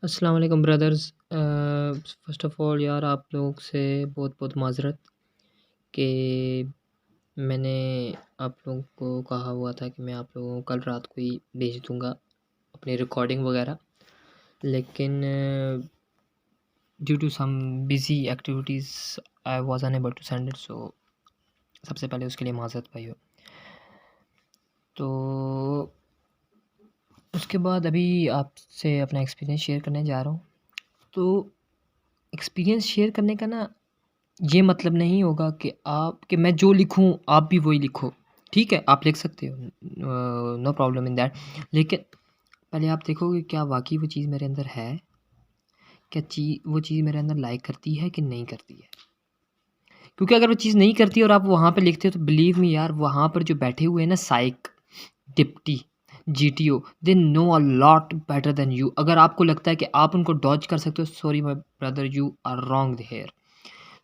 अस्सलाम वालेकुम brothers. First of all यार आप लोगों से बहुत-बहुत माज़रत कि मैंने आप लोगों को कहा हुआ था कि मैं आप लोगों को कल रात को ही भेज दूँगा अपनी रिकॉर्डिंग वग़ैरह। लेकिन due to some busy activities I was unable to send it, so सबसे पहले उसके लिए माज़रत भाइयों। तो उसके बाद अभी आपसे अपना एक्सपीरियंस शेयर करने जा रहा हूँ। तो एक्सपीरियंस शेयर करने का ना ये मतलब नहीं होगा कि मैं जो लिखूँ आप भी वही लिखो। ठीक है, आप लिख सकते हो, नो प्रॉब्लम इन दैट। लेकिन पहले आप देखोगे क्या वाक़ई वो चीज़ मेरे अंदर है? क्या वो चीज़ मेरे अंदर लाइक करती है कि नहीं करती है? क्योंकि अगर वो चीज़ नहीं करती और आप वहाँ पे लिखते हो तो बिलीव मी यार, वहाँ पर जो बैठे हुए हैं ना psych, deputy, GTO, they know a lot better than you. अगर आपको लगता है कि आप उनको डॉज कर सकते हो, sorry my brother, you are wrong here.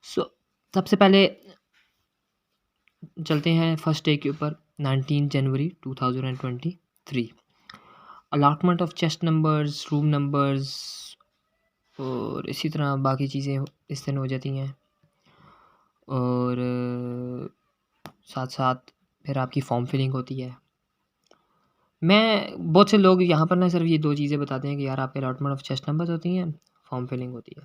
So सबसे पहले चलते हैं फर्स्ट डे के ऊपर। 19 जनवरी 2023, allotment of chest numbers, room numbers और इसी तरह बाकी चीज़ें इस दिन हो जाती हैं। और साथ साथ फिर आपकी फॉर्म फिलिंग होती है। मैं बहुत से लोग यहाँ पर ना सिर्फ ये दो चीज़ें बताते हैं कि यार आपके अलॉटमेंट ऑफ चेस्ट नंबर्स होती हैं, फॉर्म फिलिंग होती है।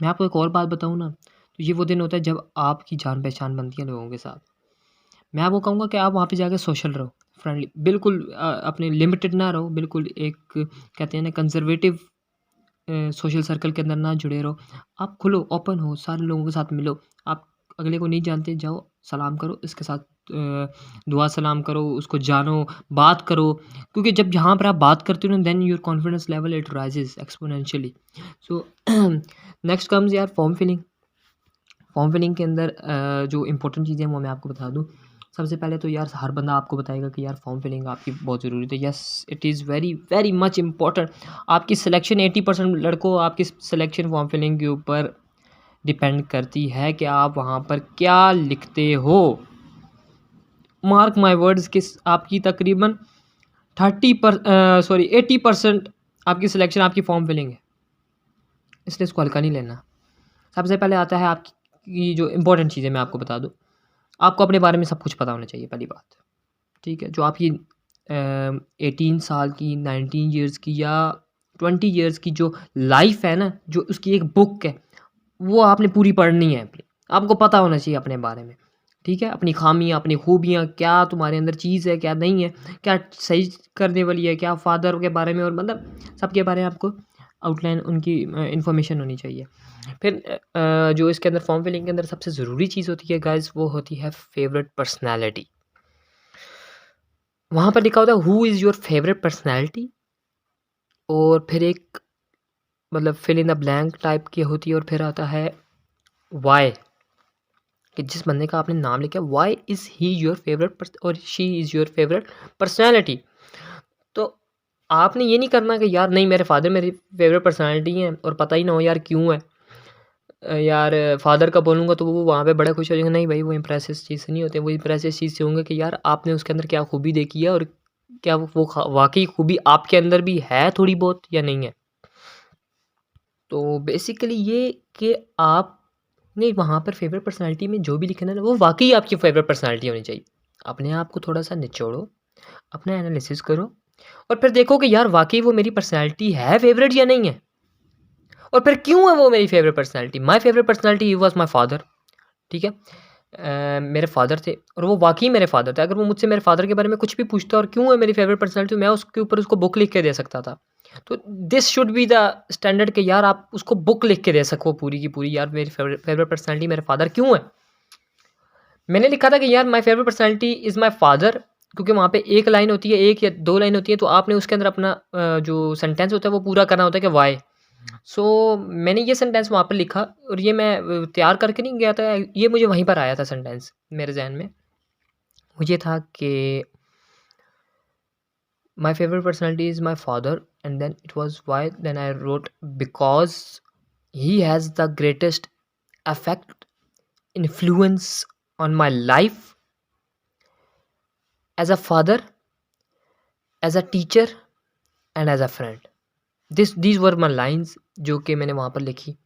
मैं आपको एक और बात बताऊँ ना, तो ये वो दिन होता है जब आपकी जान पहचान बनती है लोगों के साथ। मैं आपको कहूँगा कि आप वहाँ पे जाके सोशल रहो, फ्रेंडली, बिल्कुल अपने लिमिटेड ना रहो, बिल्कुल एक कहते हैं ना कंज़र्वेटिव सोशल सर्कल के अंदर ना जुड़े रहो। आप खुलो, ओपन हो, सारे लोगों के साथ मिलो। आप अगले को नहीं जानते, जाओ सलाम करो, इसके साथ दुआ सलाम करो, उसको जानो, बात करो। क्योंकि जब जहाँ पर आप बात करते हो ना, then your confidence level it rises exponentially. So next comes यार फॉर्म फिलिंग। फॉर्म फिलिंग के अंदर जो इम्पोर्टेंट चीज़ें हैं वो मैं आपको बता दूँ। सबसे पहले तो यार हर बंदा आपको बताएगा कि यार फॉर्म फिलिंग आपकी बहुत ज़रूरी है। Yes, it is very very much important. आपकी सिलेक्शन 80% लड़कों, आपकी सिलेक्शन फॉर्म फिलिंग के ऊपर डिपेंड करती है कि आप वहाँ पर क्या लिखते हो। मार्क माई वर्ड्स कि आपकी तकरीबन 80% आपकी सिलेक्शन आपकी फॉर्म फिलिंग है, इसलिए इसको हल्का नहीं लेना। सबसे पहले आता है आपकी जो इम्पोर्टेंट चीज़ें मैं आपको बता दूँ। आपको अपने बारे में सब कुछ पता होना चाहिए, पहली बात। ठीक है, जो आपकी 18 साल की, 19 ईयर्स की या 20 ईयर्स की जो लाइफ है ना, जो उसकी एक बुक है, वो आपने पूरी पढ़नी है अपनी। आपको पता होना चाहिए अपने बारे में। ठीक है, अपनी खामियाँ, अपनी खूबियाँ, क्या तुम्हारे अंदर चीज़ है, क्या नहीं है, क्या सही करने वाली है, क्या फादर के बारे में, और मतलब सबके बारे में आपको आउटलाइन उनकी इन्फॉर्मेशन होनी चाहिए। फिर जो इसके अंदर फॉर्म फिलिंग के अंदर सबसे ज़रूरी चीज़ होती है गाइज़, वो होती है फेवरेट पर्सनैलिटी। वहाँ पर लिखा होता है who is your favourite personality, और फिर एक मतलब fill in the blank type की होती है, और फिर आता है व्हाई, कि जिस बंदे का आपने नाम लिखा है, why is he your favourite और she is your favourite personality. तो आपने ये नहीं करना कि यार नहीं मेरे फादर मेरी फेवरेट पर्सनैलिटी हैं, और पता ही ना हो यार क्यों है। यार फादर का बोलूँगा तो वो वहाँ पे बड़ा खुश हो जाएंगे। नहीं भाई, वो इम्प्रेस इस चीज़ से नहीं होते, वो इम्प्रेस इस चीज़ से होंगे कि यार आपने उसके अंदर क्या खूबी देखी है, और क्या वो वाकई खूबी आपके अंदर भी है थोड़ी बहुत या नहीं है। तो बेसिकली ये कि आपने वहाँ पर फेवरेट पर्सनैलिटी में जो भी लिखना है ना, वो वाकई आपकी फेवरेट पर्सनैलिटी होनी चाहिए। अपने आप को थोड़ा सा निचोड़ो, अपना एनालिसिस करो, और फिर देखो कि यार वाकई वो मेरी पर्सनैलिटी है फेवरेट या नहीं है, और फिर क्यों है वो मेरी favourite personality. My favourite personality he was my father. ठीक है, मेरे फादर थे, और वो वाक़ई मेरे फादर थे। अगर वो मुझसे मेरे फादर के बारे में कुछ भी पूछता और क्यों है मेरी फेवरेट पर्सनैलिटी, मैं उसके ऊपर उसको बुक लिख के दे सकता था। तो this should be the standard कि यार आप उसको बुक लिख के दे सको पूरी की पूरी, यार मेरी फेवरेट पर्सनैलिटी मेरे फादर क्यों है। मैंने लिखा था कि यार my favourite personality is my father, क्योंकि वहाँ पे एक लाइन होती है, 1 या 2 लाइन होती है, तो आपने उसके अंदर अपना जो सेंटेंस होता है वो पूरा करना होता है कि व्हाई। सो मैंने ये सेंटेंस वहाँ पे लिखा, और ये मैं तैयार करके नहीं गया था, ये मुझे वहीं पर आया था सेंटेंस मेरे ज़हन में। वो ये था कि my favourite personality is my father, and then it was why, then I wrote because he has the greatest affect, influence on my life as a father, as a teacher, and as a friend. These were my lines जो कि मैंने वहाँ पर लिखी।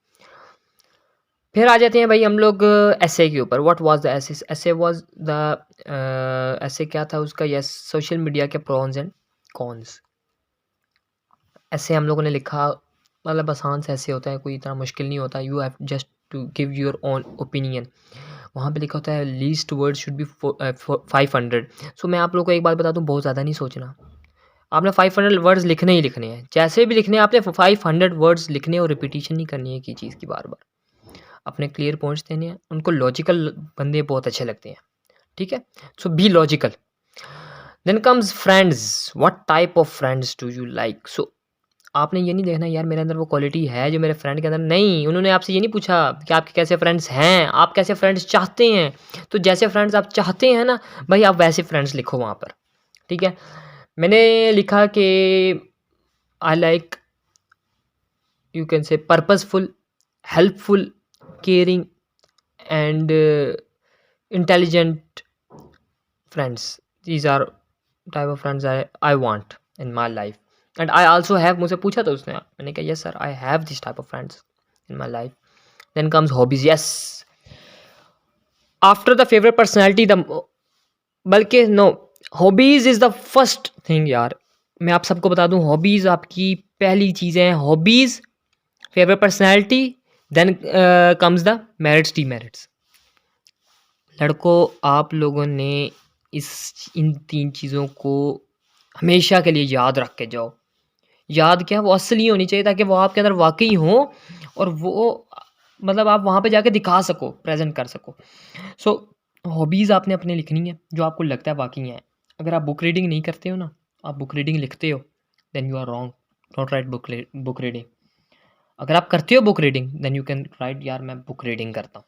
फिर आ जाते हैं भाई हम लोग एसे के ऊपर। What was the essay? Essay was the essay क्या था उसका? यस, सोशल मीडिया के प्रॉन्स एंड कॉन्स। ऐसे हम लोगों ने लिखा, मतलब आसान से ऐसे होता है, कोई इतना मुश्किल नहीं होता। You have just to give your own opinion. वहाँ पे लिखा होता है least word should be 500। So मैं आप लोगों को एक बात बता दूँ, बहुत ज़्यादा नहीं सोचना। आपने 500 वर्ड्स लिखने ही लिखने हैं, जैसे भी लिखने हैं आपने 500 वर्ड्स लिखने और रिपीटिशन नहीं करनी है कि चीज़ की बार बार। अपने क्लियर पॉइंट्स देने हैं उनको। लॉजिकल बंदे बहुत अच्छे लगते हैं, ठीक है? So be logical. Then comes friends. What type of friends do you like? So आपने ये नहीं देखना यार मेरे अंदर वो क्वालिटी है जो मेरे फ्रेंड के अंदर नहीं। उन्होंने आपसे ये नहीं पूछा कि आपके कैसे फ्रेंड्स हैं, आप कैसे फ्रेंड्स चाहते हैं। तो जैसे फ्रेंड्स आप चाहते हैं ना भाई, आप वैसे फ्रेंड्स लिखो वहाँ पर, ठीक है? मैंने लिखा कि I like, you can say purposeful, helpful, caring and intelligent friends. These are type of friends I want in my life and I also have. मुझसे पूछा था उसने, मैंने कहा yes sir I have this type of friends in my life. Then comes hobbies. Yes, after the favourite personality the, बल्कि no, hobbies is the first thing यार। मैं आप सबको बता दूं, हॉबीज आपकी पहली चीज़ है। Hobbies, favourite personality, then comes the merits, demerits. लड़कों, आप लोगों ने इन 3 चीज़ों को हमेशा के लिए याद रख के जाओ। याद क्या, वो असली होनी चाहिए ताकि वो आपके अंदर वाक़ई हो और वो मतलब आप वहाँ पे जाके दिखा सको, प्रेज़ेंट कर सको। सो हॉबीज़ आपने अपने लिखनी है जो आपको लगता है वाक़ई हैं। अगर आप बुक रीडिंग नहीं करते हो ना, आप बुक रीडिंग लिखते हो, then you are wrong. Don't write book reading. अगर आप करते हो book reading, then you can write यार मैं बुक रीडिंग करता हूँ,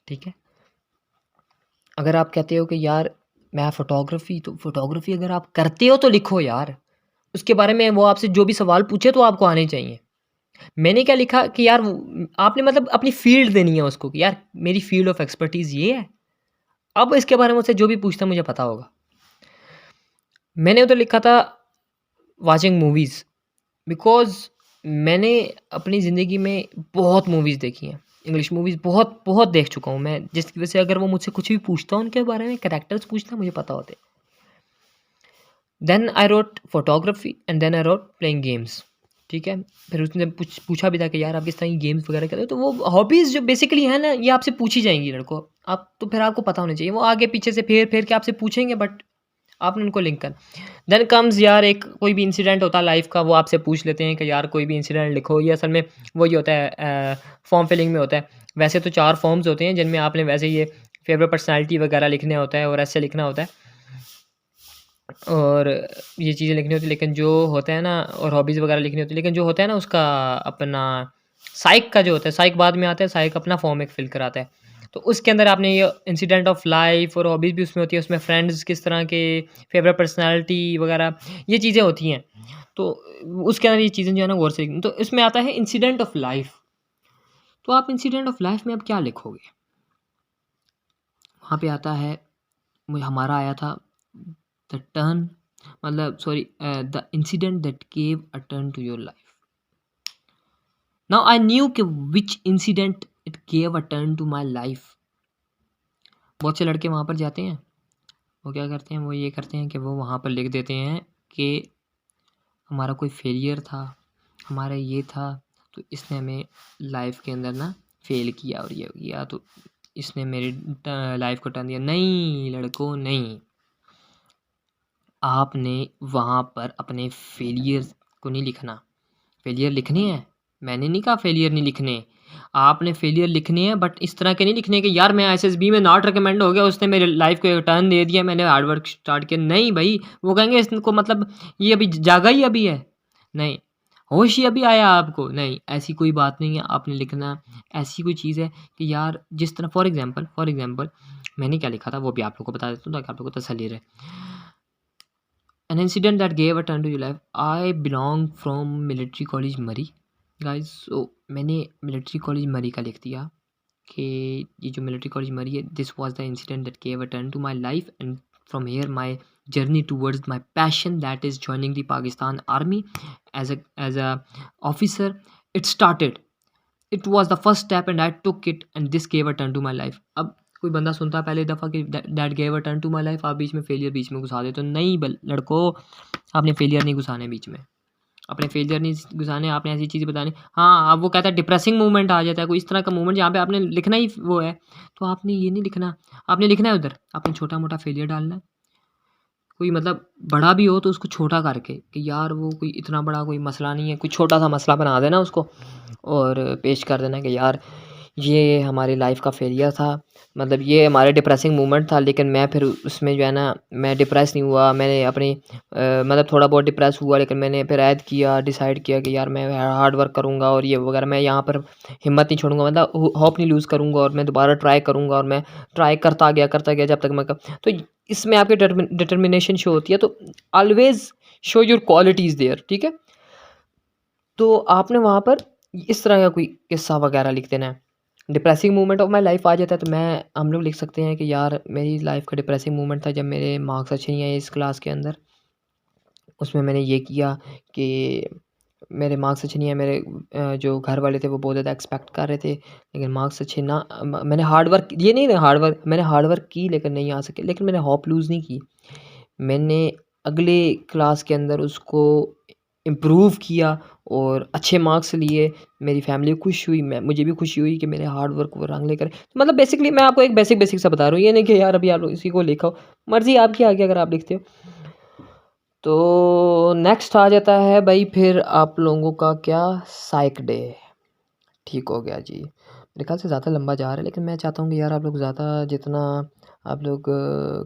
ठीक है? अगर आप कहते हो कि यार मैं फ़ोटोग्राफ़ी, तो फ़ोटोग्राफ़ी अगर आप करते हो तो लिखो यार। उसके बारे में वो आपसे जो भी सवाल पूछे तो आपको आने चाहिए। मैंने क्या लिखा कि यार आपने मतलब अपनी फ़ील्ड देनी है उसको कि यार मेरी फ़ील्ड ऑफ एक्सपर्टीज़ ये है। अब इसके बारे में मुझसे जो भी पूछता है मुझे पता होगा। मैंने उधर लिखा था वाचिंग मूवीज़, बिकॉज़ मैंने अपनी ज़िंदगी में बहुत मूवीज़ देखी हैं। इंग्लिश मूवीज़ बहुत बहुत देख चुका हूँ मैं, जिसकी वजह से अगर वो मुझसे कुछ भी पूछता उनके बारे में, कैरेक्टर्स पूछता, मुझे पता होते। Then I wrote photography and then I wrote playing games, ठीक है? फिर उसने पूछा भी था कि यार आप किस तरह की गेम्स वगैरह खेलते हो? तो वो हॉबीज़ जो बेसिकली है ना, ये आपसे पूछी जाएँगी लड़कों। आप तो फिर आपको पता होना चाहिए। वो आगे पीछे से फेर-फेर के आपसे पूछेंगे, बट आपने उनको लिंक कर। देन कम्स यार एक कोई भी इंसिडेंट होता है लाइफ़ का, वो आपसे पूछ लेते हैं कि यार कोई भी इंसिडेंट लिखो। ये असल में वही होता है, फॉर्म फिलिंग में होता है। वैसे तो 4 फॉर्म्स होते हैं जिनमें आपने वैसे ये फेवरेट पर्सनैलिटी वगैरह लिखना होता है और ऐसे लिखना होता है। और ये चीज़ें लिखनी होती है, लेकिन जो होता है ना, और हॉबीज़ वगैरह लिखनी होती है, लेकिन जो होता है ना उसका अपना साइक का जो होता है, साइक बाद में आता है, साइक अपना फॉर्म एक फ़िल कराता है। तो उसके अंदर आपने ये इंसिडेंट ऑफ लाइफ़ और हॉबीज़ भी उसमें होती है, उसमें फ्रेंड्स किस तरह के, फ़ेवरेट पर्सनैलिटी वगैरह ये चीज़ें होती हैं। तो उसके अंदर ये चीज़ें जो है ना गौर से लिखनी। तो इसमें आता है इंसिडेंट ऑफ लाइफ़। तो आप इंसिडेंट ऑफ लाइफ़ में अब क्या लिखोगे? वहाँ पे आता है, हमारा आया था द टर्न, मतलब sorry, the incident that give a turn to your life. Now I knew कि which incident it give a turn to my life. बहुत से लड़के वहाँ पर जाते हैं, वो क्या करते हैं, वो ये करते हैं कि वो वहाँ पर लिख देते हैं कि हमारा कोई फेलियर था, हमारा ये था, तो इसने हमें लाइफ के अंदर ना फेल किया और ये किया, तो इसने मेरी लाइफ को टर्न दिया। नहीं लड़कों, नहीं। आपने वहाँ पर अपने फेलियर को नहीं लिखना। फेलियर लिखने हैं, मैंने नहीं कहा फेलियर नहीं लिखने। आपने फेलियर लिखने हैं, बट इस तरह के नहीं लिखने कि यार मैं एसएसबी में नॉट रिकमेंड हो गया, उसने मेरे लाइफ को एक टर्न दे दिया, मैंने हार्ड वर्क स्टार्ट किया। नहीं भाई, वो कहेंगे इसको मतलब ये अभी जागा ही अभी है। नहीं, होश ही अभी आया आपको। नहीं, ऐसी कोई बात नहीं है। आपने लिखना ऐसी कोई चीज़ है कि यार जिस तरह फॉर एग्जांपल मैंने क्या लिखा था वो भी आप लोगों को बता देता हूँ ताकि आप लोगों को तसल्ली रहे। An incident that gave a turn to your life. I belong from military college मरी गाइस। सो मैंने मिलिट्री कॉलेज मरी का लिख दिया कि ये जो मिलिट्री कॉलेज मरी है, this was the incident that gave a turn to my life and from here my journey towards my passion, that is joining the Pakistan Army as a officer. It started, it was the first step and I took it and this gave a turn to my life. अब कोई बंदा सुनता है पहली दफ़ा कि that gave a turn to my life, आप बीच में फेलियर बीच में घुसा देते हो। नहीं लड़कों, आपने फेलियर नहीं घुसाने बीच में, अपने फेलियर नहीं घुसाने, आपने ऐसी चीज़ बतानी। हाँ, अब वो कहता है डिप्रेसिंग मूवमेंट आ जाता है, कोई इस तरह का मूवमेंट जहाँ पे आपने लिखना ही वो है, तो आपने ये नहीं लिखना, आपने लिखना है उधर आपने छोटा मोटा फेलियर डालना है। कोई मतलब बड़ा भी हो तो उसको छोटा करके कि यार वो कोई इतना बड़ा कोई मसला नहीं है, कोई छोटा सा मसला बना देना उसको और पेश कर देना कि यार ये हमारी लाइफ का फेलियर था, मतलब ये हमारे डिप्रेसिंग मोमेंट था, लेकिन मैं फिर उसमें जो है ना मैं डिप्रेस नहीं हुआ, मैंने अपनी मतलब थोड़ा बहुत डिप्रेस हुआ लेकिन मैंने फिर ऐद किया, डिसाइड किया कि यार मैं हार्ड वर्क करूँगा और ये वगैरह, मैं यहाँ पर हिम्मत नहीं छोड़ूंगा, मतलब होप नहीं लूज़ करूँगा और मैं दोबारा ट्राई करूँगा और मैं ट्राई करता गया जब तक मैं तो इसमें आपकी डिटर्मिनेशन शो होती है। तो always show your qualities there, ठीक है। तो आपने वहाँ पर इस तरह का कोई किस्सा वगैरह लिख देना है। Depressing moment of my life आ जाता है तो मैं हम लोग लिख सकते हैं कि यार मेरी लाइफ का डिप्रेसिंग मोमेंट था जब मेरे मार्क्स अच्छे नहीं आए इस क्लास के अंदर। उसमें मैंने ये किया कि मेरे मार्क्स अच्छे नहीं आए, मेरे जो घर वाले थे वो बहुत ज़्यादा एक्सपेक्ट कर रहे थे, लेकिन मार्क्स अच्छे ना मैंने हार्ड वर्क, ये नहीं मैंने हार्ड वर्क की लेकिन नहीं आ सके, लेकिन मैंने होप लूज़ नहीं की। मैंने अगले क्लास के अंदर उसको इम्प्रूव किया और अच्छे मार्क्स लिए। मेरी फैमिली खुश हुई, मैं मुझे भी खुशी हुई कि मेरे हार्ड वर्क वो रंग लेकर। तो मतलब बेसिकली मैं आपको एक बेसिक सा बता रहा हूँ, ये नहीं कि यार अभी आप लोग इसी को लिखो, मर्ज़ी आपकी आगे अगर आप लिखते हो। तो नेक्स्ट आ जाता है भाई फिर आप लोगों का क्या, साइक डे। ठीक हो गया जी। मेरे ख़्याल से ज़्यादा लंबा जा रहा है लेकिन मैं चाहता हूँ कि यार आप लोग ज़्यादा जितना आप लोग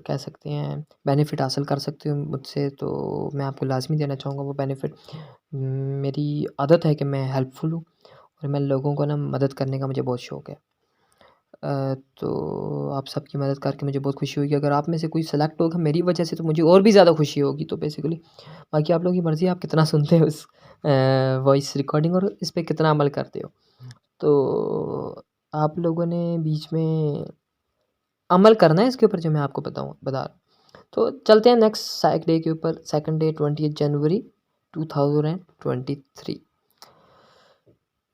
कह सकते हैं बेनिफिट हासिल कर सकते हो मुझसे, तो मैं आपको लाज़मी देना चाहूँगा वो बेनिफिट। मेरी आदत है कि मैं हेल्पफुल हूँ और मैं लोगों को ना मदद करने का मुझे बहुत शौक़ है। तो आप सबकी मदद करके मुझे बहुत खुशी हुई कि अगर आप में से कोई सेलेक्ट होगा मेरी वजह से तो मुझे और भी ज़्यादा खुशी होगी। तो बेसिकली बाकी आप लोगों की मर्ज़ी, आप कितना सुनते हो उस वॉइस रिकॉर्डिंग और इस पे कितना अमल करते हो। तो आप लोगों ने बीच में अमल करना है इसके ऊपर जो मैं आपको बता रहा हूँ। तो चलते हैं नेक्स्ट साइक डे के ऊपर। सेकंड डे 20 जनवरी 2023।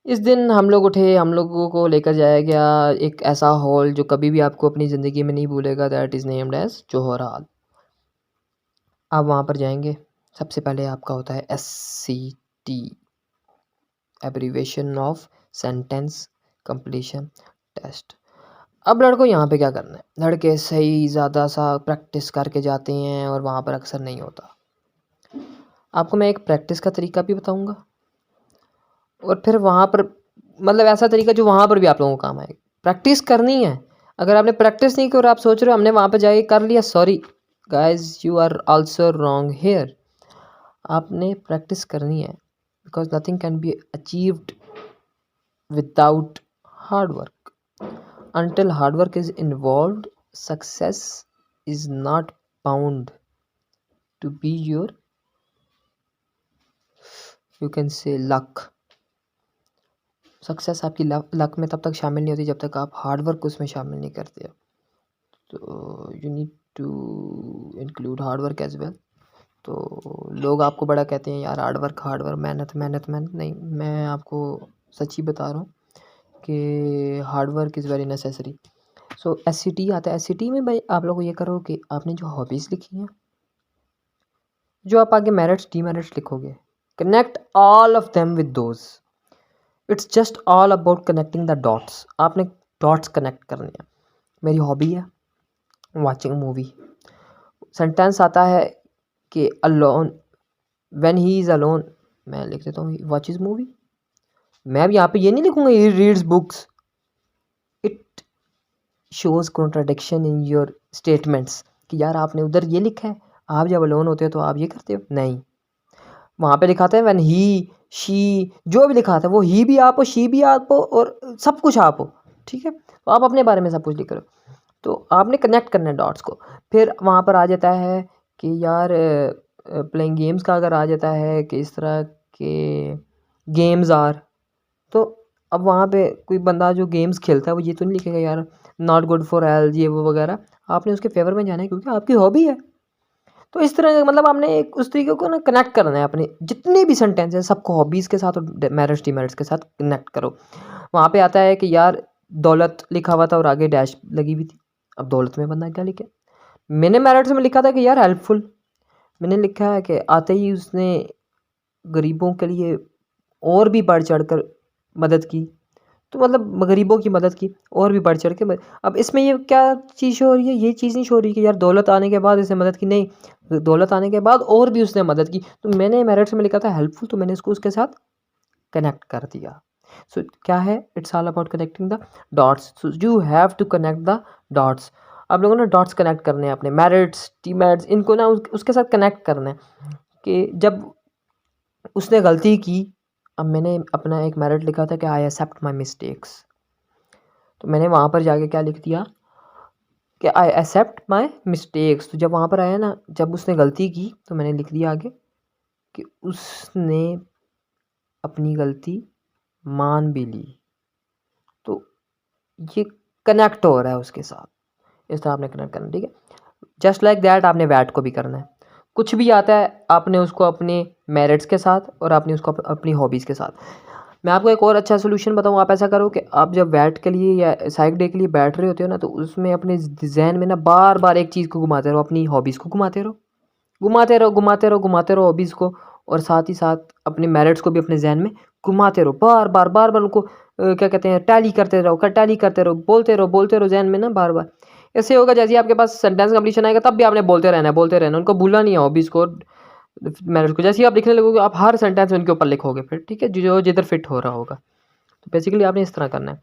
इस दिन हम लोग उठे, हम लोगों को लेकर जाया गया एक ऐसा हॉल जो कभी भी आपको अपनी ज़िंदगी में नहीं भूलेगा, that is named as Jauhar hall. आप वहाँ पर जाएंगे, सबसे पहले आपका होता है SCT, abbreviation of sentence completion test. अब लड़कों यहाँ पे क्या करना है, लड़के सही ज़्यादा सा प्रैक्टिस करके जाते हैं और वहाँ पर अक्सर नहीं होता। आपको मैं एक प्रैक्टिस का तरीका भी बताऊँगा और फिर वहाँ पर मतलब ऐसा तरीका जो वहाँ पर भी आप लोगों को काम आएगा। प्रैक्टिस करनी है। अगर आपने प्रैक्टिस नहीं की और आप सोच रहे हो हमने वहाँ पे जाके कर लिया, sorry guys, you are also wrong here. आपने प्रैक्टिस करनी है because nothing can be achieved without hard work. Until hard work is involved, success is not bound to be your, you can say, luck. Success आपकी luck में तब तक शामिल नहीं होती जब तक आप हार्ड वर्क उसमें शामिल नहीं करते हो। तो you need to include hard work as well. तो लोग आपको बड़ा कहते हैं यार हार्ड वर्क मेहनत मेहनत मेहनत, नहीं, मैं आपको सच्ची बता रहा हूँ कि hard work is very necessary. So SCT आता है। SCT में भाई आप लोग ये करो कि आपने जो हॉबीज़ लिखी हैं, जो आप आगे मेरिट्स डीमेरिट्स लिखोगे, connect all of them with those. It's just all about connecting the dots. आपने डॉट्स कनेक्ट करने हैं। मेरी हॉबी है वाचिंग मूवी। सेंटेंस आता है कि alone, when he is alone, मैं लिख देता हूँ वॉचेस मूवी। मैं अब यहाँ पे ये नहीं लिखूँगा he reads books. It shows contradiction in your statements कि यार आपने उधर ये लिखा है, आप जब अलोन होते हो तो आप ये करते हो। नहीं, वहाँ पे लिखा था व्हेन ही, शी, जो भी लिखा था वो ही भी आप हो, शी भी आप हो और सब कुछ आप हो, ठीक है। तो आप अपने बारे में सब कुछ लिख रहे हो, तो आपने कनेक्ट करना है डॉट्स को। फिर वहाँ पर आ जाता है कि यार प्लेइंग गेम्स का अगर आ जाता है कि इस तरह के गेम्स आर, तो अब वहाँ पे कोई बंदा जो गेम्स खेलता है वो ये तो नहीं लिखेगा यार नॉट गुड फॉर हेल्थ ये वो वगैरह। आपने उसके फेवर में जाना है क्योंकि आपकी हॉबी है। तो इस तरह मतलब आपने एक उस तरीके को ना कनेक्ट करना है अपने जितने भी सेंटेंस हैं सबको हॉबीज़ के साथ और मेरिट्स डिमेरिट्स के साथ कनेक्ट करो। वहाँ पे आता है कि यार दौलत लिखा हुआ था और आगे डैश लगी हुई थी। अब दौलत में बंदा क्या लिखे? मैंने मेरिट्स में लिखा था कि यार हेल्पफुल। मैंने लिखा है कि आते ही उसने गरीबों के लिए और भी बढ़ चढ़ कर मदद की। तो मतलब गरीबों की मदद की और भी बढ़ चढ़ के अब इसमें ये क्या चीज़ शो हो रही है? ये चीज़ नहीं शो हो रही कि यार दौलत आने के बाद इसने मदद की, नहीं, दौलत आने के बाद और भी उसने मदद की। तो मैंने मेरिट्स में लिखा था हेल्पफुल, तो मैंने इसको उसके साथ कनेक्ट कर दिया। सो क्या है, it's all about connecting the dots. So you have to connect the dots. आप लोगों ने डॉट्स कनेक्ट करने हैं अपने मेरिट्स डीमेरिट्स, इनको ना उसके साथ कनेक्ट करना है कि जब उसने गलती की। अब मैंने अपना एक मेरिट लिखा था कि आई एक्सेप्ट माई मिस्टेक्स। तो मैंने वहाँ पर जाके क्या लिख दिया कि आई एक्सेप्ट माई मिस्टेक्स। तो जब वहाँ पर आया ना, जब उसने गलती की तो मैंने लिख दिया आगे कि उसने अपनी गलती मान भी ली। तो ये कनेक्ट हो रहा है उसके साथ। इस तरह आपने कनेक्ट करना, ठीक है। जस्ट लाइक दैट आपने वैट को भी करना है। कुछ भी आता है आपने उसको अपने मेरिट्स के साथ और आपने उसको अपनी हॉबीज़ के साथ। मैं आपको एक और अच्छा सोल्यूशन बताऊँ। आप ऐसा करो कि आप जब वैट के लिए या साइक डे के लिए बैठ रहे होते हो ना, तो उसमें अपने जहन में ना बार बार एक चीज़ को घुमाते रहो, अपनी हॉबीज़ को घुमाते रहो, घुमाते रहो, घुमाते रहो, घुमाते रहो हॉबीज़ को। और साथ ही साथ अपने मेरिट्स को भी अपने जहन में घुमाते रहो, बार बार बार बार उनको क्या कहते हैं, टैली करते रहो, टैली करते रहो, बोलते रहो जहन में ना बार बार। ऐसे होगा जैसे ही आपके पास सेंटेंस कंप्लीशन आएगा तब भी आपने बोलते रहना है, बोलते रहना है, उनको भूलना नहीं है हॉबीज़ को, मेरिट्स को। जैसे ही आप लिखने लगोगे आप हर सेंटेंस उनके ऊपर लिखोगे फिर, ठीक है, जो जिधर फिट हो रहा होगा। तो बेसिकली आपने इस तरह करना है।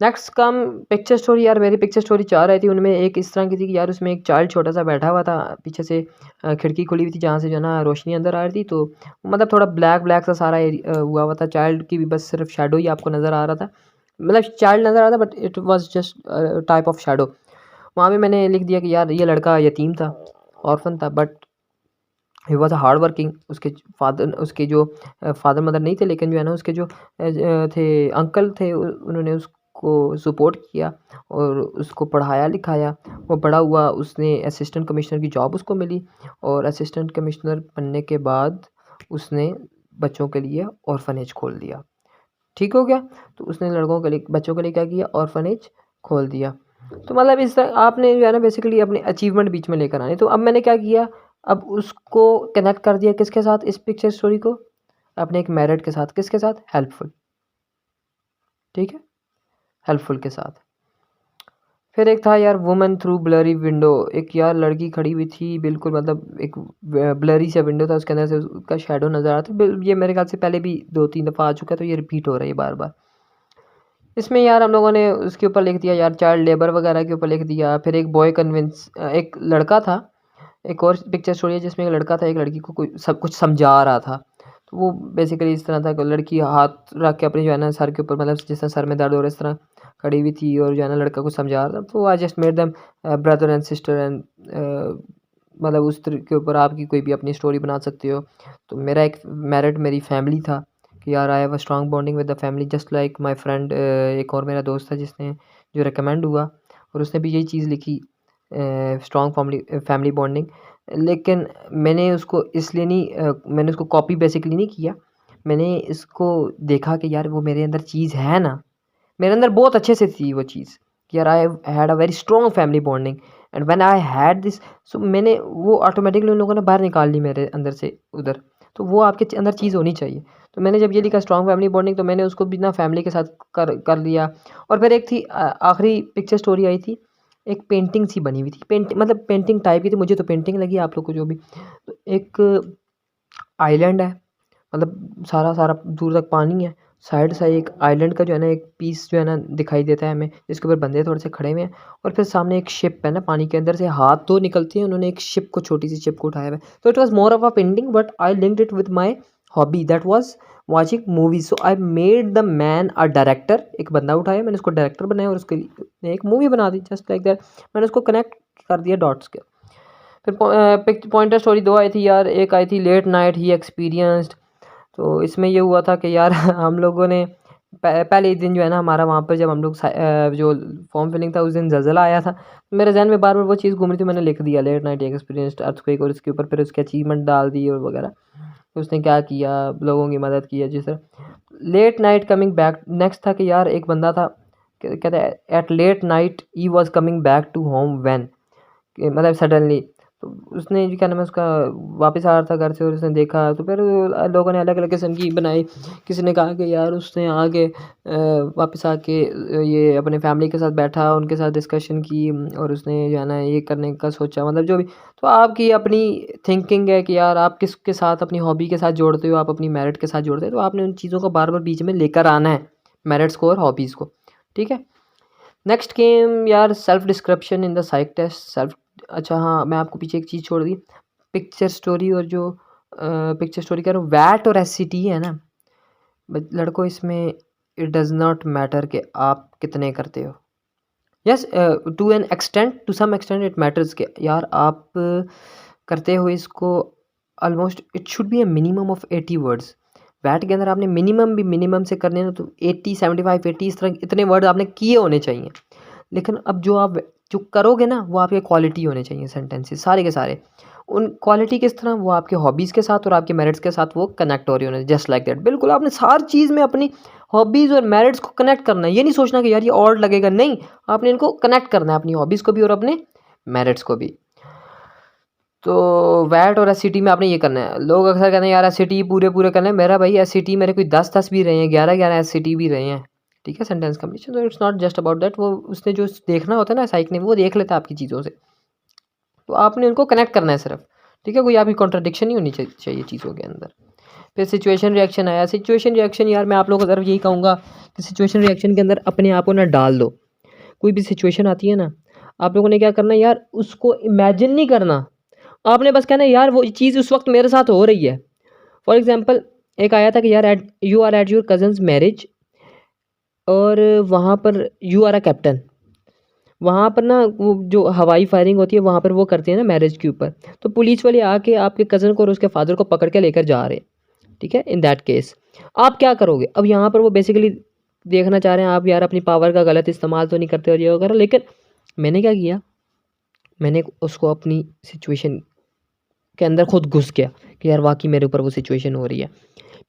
Next come picture story. यार मेरी पिक्चर स्टोरी 4 आई थी, उनमें एक इस तरह की थी कि यार उसमें एक चाइल्ड छोटा सा बैठा हुआ था, पीछे से खिड़की खुली हुई थी जहाँ से जो है ना रोशनी अंदर आ रही थी। तो मतलब थोड़ा ब्लैक ब्लैक सा सारा हुआ हुआ था, चाइल्ड की भी बस सिर्फ शेडो ही आपको नज़र आ रहा था, मतलब चाइल्ड नज़र आ रहा था but it was just type of shadow. वहाँ पे मैंने लिख दिया कि यार ये लड़का यतीम था, ऑर्फन था, but he was hard working. उसके जो फादर मदर नहीं थे, लेकिन जो है ना उसके जो थे अंकल थे, उन्होंने उसको सपोर्ट किया और उसको पढ़ाया लिखाया। वो बड़ा हुआ, उसने असिस्टेंट कमिश्नर की जॉब उसको मिली और असिस्टेंट कमिश्नर बनने के बाद उसने बच्चों के लिए ऑर्फनेज खोल दिया। ठीक हो गया। तो उसने लड़कों के लिए, बच्चों के लिए क्या किया, ऑर्फनेज खोल दिया। तो मतलब इस तरह आपने जो है ना बेसिकली अपने अचीवमेंट बीच में लेकर आने। तो अब मैंने क्या किया, अब उसको कनेक्ट कर दिया किसके साथ, इस पिक्चर स्टोरी को अपने एक मेरिट के साथ, किसके साथ, हेल्पफुल, ठीक है, हेल्पफुल के साथ। फिर एक था यार वुमन थ्रू ब्लरी विंडो। एक यार लड़की खड़ी हुई थी बिल्कुल, मतलब एक ब्लरी सा विंडो था, उसके अंदर से उसका शेडो नज़र आता था। ये मेरे ख्याल से पहले भी 2-3 दफ़ा आ चुका है, तो ये रिपीट हो रहा है बार बार। इसमें यार हम लोगों ने उसके ऊपर लिख दिया यार चाइल्ड लेबर वगैरह के ऊपर लिख दिया। फिर एक बॉय कन्विंस, एक लड़का था। एक और पिक्चर स्टोरी है जिसमें एक लड़का था, एक लड़की को कोई सब कुछ समझा रहा था। तो वो बेसिकली इस तरह था कि लड़की हाथ रख के अपने जो है ना सर के ऊपर, मतलब जिस तरह सर में दर्द हो रहा है इस तरह खड़ी हुई थी और जो है ना लड़का को समझा रहा था। तो I just made them brother and sister and मतलब उस तरह के ऊपर आपकी कोई भी अपनी स्टोरी बना सकते हो। तो मेरा एक मेरिट मेरी फैमिली था कि यार आई have a strong bonding with the family just like my friend. एक और मेरा दोस्त था जिसने जो रिकमेंड हुआ और उसने भी यही चीज़ लिखी, स्ट्रॉन्ग फैमिली बॉन्डिंग। लेकिन मैंने उसको इसलिए नहीं मैंने उसको कॉपी बेसिकली नहीं किया। मैंने इसको देखा कि यार वो मेरे अंदर चीज़ है ना, मेरे अंदर बहुत अच्छे से थी वो चीज़ कि यार I had a very strong family bonding and when I had this. So मैंने वो ऑटोमेटिकली उन लोगों ने बाहर निकाल ली मेरे अंदर से उधर। तो वो आपके अंदर चीज़ होनी चाहिए। तो मैंने जब ये लिखा स्ट्रॉन्ग फैमिली बॉन्डिंग, तो मैंने उसको भी ना फैमिली के साथ कर लिया। और फिर एक थी आखिरी पिक्चर स्टोरी आई थी, एक पेंटिंग सी बनी हुई थी, मतलब पेंटिंग टाइप की थी, मुझे तो पेंटिंग लगी, आप लोग को जो भी। तो एक आइलैंड है, मतलब सारा सारा दूर तक पानी है, साइड से एक आइलैंड का जो है ना एक पीस जो है ना दिखाई देता है हमें, जिसके ऊपर बंदे थोड़े से खड़े हुए हैं। और फिर सामने एक शिप है ना, पानी के अंदर से हाथ तो निकलते हैं, उन्होंने एक शिप को, छोटी सी शिप को उठाया हुआ है। तो it was more of a painting but I linked it with my hobby that was watching movies. So I made the man a director. एक बंदा उठाया, मैंने उसको डायरेक्टर बनाया और उसके लिए एक मूवी बना दी जस्ट लाइक दैट। मैंने उसको कनेक्ट कर दिया डॉट्स के। फिर पॉइंटर स्टोरी 2 आई थी यार। एक आई थी लेट नाइट ही एक्सपीरियंस्ड। तो इसमें ये हुआ था कि यार हम लोगों ने पहले ही दिन जो है ना हमारा वहाँ पर जब हम लोग जो फॉर्म फिलिंग था उस दिन ज़लज़ला आया था, मेरे ज़हन में बार-बार वो चीज़ घूम रही थी, मैंने लिख दिया लेट नाइट एक्सपीरियंस्ड अर्थक्वेक और उसके ऊपर फिर उसकी अचीवमेंट डाल दी और वगैरह। उसने क्या किया, लोगों की मदद की है जिस तरह late night coming back. Next था कि यार एक बंदा था कहता है at late night he was coming back to home when, मतलब सडनली तो उसने क्या नाम है उसका वापस आ रहा था घर से और उसने देखा तो फिर लोगों ने अलग अलग किस्म की बनाई। किसी ने कहा कि यार उसने आके वापस आके ये अपने फैमिली के साथ बैठा, उनके साथ डिस्कशन की और उसने जो है ना ये करने का सोचा, मतलब जो भी। तो आपकी अपनी थिंकिंग है कि यार आप किसके साथ अपनी हॉबी के साथ जोड़ते हो, आप अपनी मेरिट के साथ जोड़ते हो, तो आपने उन चीज़ों को बार बार बीच में लेकर आना है, मेरिट्स को और हॉबीज़ को। ठीक है। नेक्स्ट गेम यार self description in the psych test self. अच्छा हाँ, मैं आपको पीछे एक चीज़ छोड़ दी, पिक्चर स्टोरी और जो पिक्चर स्टोरी कह रहा हूँ वैट और एससीटी है ना लड़कों, इसमें इट डज़ नॉट मैटर कि आप कितने करते हो। Yes, to an extent, to some extent it matters कि यार आप करते हो इसको almost it should be a minimum of 80 words. वैट के अंदर आपने मिनिमम भी मिनिमम से करने ना तो 80 75 80 इस तरह इतने वर्ड आपने किए होने चाहिए। लेकिन अब जो आप जो करोगे ना वो आपके क्वालिटी होने चाहिए, सेंटेंसेस सारे के सारे। उन क्वालिटी किस तरह, वो आपके हॉबीज़ के साथ और आपके मेरिट्स के साथ वो कनेक्ट हो रही होने, जस्ट लाइक दैट। बिल्कुल आपने हर चीज़ में अपनी हॉबीज़ और मेरिट्स को कनेक्ट करना है। ये नहीं सोचना कि यार ये ऑड लगेगा, नहीं, आपने इनको कनेक्ट करना है, अपनी हॉबीज़ को भी और अपने मेरिट्स को भी। तो वैट और एससीटी में आपने ये करना है। लोग अक्सर कहते हैं यार एससीटी पूरे पूरे करना है, मेरा भाई एससीटी मेरे कोई 10 भी रहे हैं, 11 एससीटी भी रहे हैं। ठीक है, सेंटेंस कंप्लीशन। तो it's not just about that, वो उसने जो देखना होता है ना साइक ने, वो देख लेता है आपकी चीज़ों से, तो आपने उनको कनेक्ट करना है सिर्फ। ठीक है, कोई आपकी कॉन्ट्रडिक्शन नहीं होनी चाहिए चीज़ों के अंदर। फिर सिचुएशन रिएक्शन आया। सिचुएशन रिएक्शन यार मैं आप लोगों को तरफ यही कहूँगा कि सिचुएशन रिएक्शन के अंदर अपने आप को ना डाल दो। कोई भी सिचुएशन आती है ना, आप लोगों ने क्या करना है यार, उसको इमेजिन नहीं करना, आपने बस कहना है यार वो चीज़ उस वक्त मेरे साथ हो रही है। फॉर एग्जाम्पल एक आया था कि यार you are at your cousin's marriage और वहाँ पर यू आर अ कैप्टन। वहाँ पर ना वो जो हवाई फायरिंग होती है वहाँ पर वो करते हैं ना मैरिज के ऊपर, तो पुलिस वाले आके आपके कज़न को और उसके फादर को पकड़ के लेकर जा रहे हैं। ठीक है, इन दैट केस आप क्या करोगे? अब यहाँ पर वो बेसिकली देखना चाह रहे हैं आप यार अपनी पावर का गलत इस्तेमाल तो नहीं करते और ये वगैरह। लेकिन मैंने क्या किया, मैंने उसको अपनी सिचुएशन के अंदर खुद घुस गया कि यार वाकई मेरे ऊपर वो सिचुएशन हो रही है।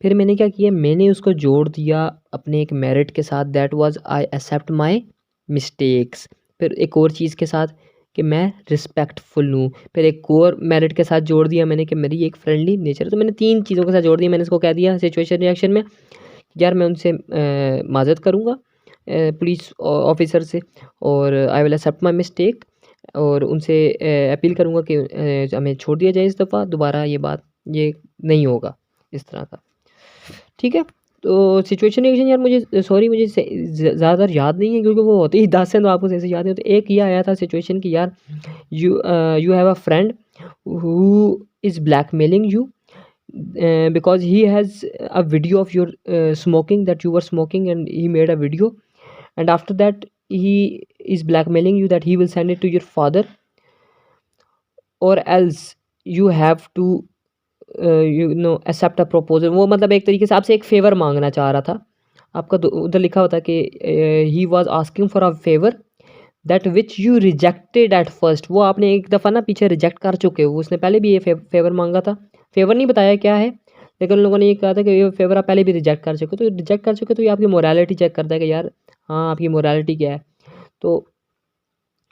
फिर मैंने क्या किया, मैंने उसको जोड़ दिया अपने एक मेरिट के साथ, that was I accept my mistakes. फिर एक और चीज़ के साथ कि मैं रिस्पेक्टफुल हूँ। फिर एक और मेरिट के साथ जोड़ दिया मैंने कि मेरी एक फ्रेंडली नेचर है। तो मैंने 3 चीज़ों के साथ जोड़ दिया। मैंने इसको कह दिया सिचुएशन रिएक्शन में यार मैं उनसे माज़रत करूँगा पुलिस ऑफिसर से, और I will accept my mistake, और उनसे अपील करूँगा कि हमें छोड़ दिया जाए, इस दफ़ा दोबारा ये नहीं होगा इस तरह का। ठीक है। तो सिचुएशन रिएक्शन यार मुझे सॉरी मुझे ज़्यादा याद नहीं है क्योंकि वो होते ही 10 हैं तो आपको जैसे याद नहीं होते। एक ये आया था सिचुएशन कि यार you have a friend who is blackmailing you because he has a video of your smoking, that you were smoking and he made a video, and after that he is blackmailing you that he will send it to your father or else you have to accept a proposal। वो मतलब एक तरीके से आपसे एक favour मांगना चाह रहा था। आपका उधर लिखा होता कि he was asking for a favour that which you rejected at first. वो आपने एक दफ़ा ना पीछे रिजेक्ट कर चुके हो, उसने पहले भी ये फेवर मांगा था। फेवर नहीं बताया क्या है, लेकिन उन लोगों ने ये कहा था कि ये फेवर आप पहले भी रिजेक्ट कर चुके हो। तो रिजेक्ट कर चुके तो ये आपकी मोरालिटी चेक करता है कि यार हाँ आपकी मोरालिटी क्या है। तो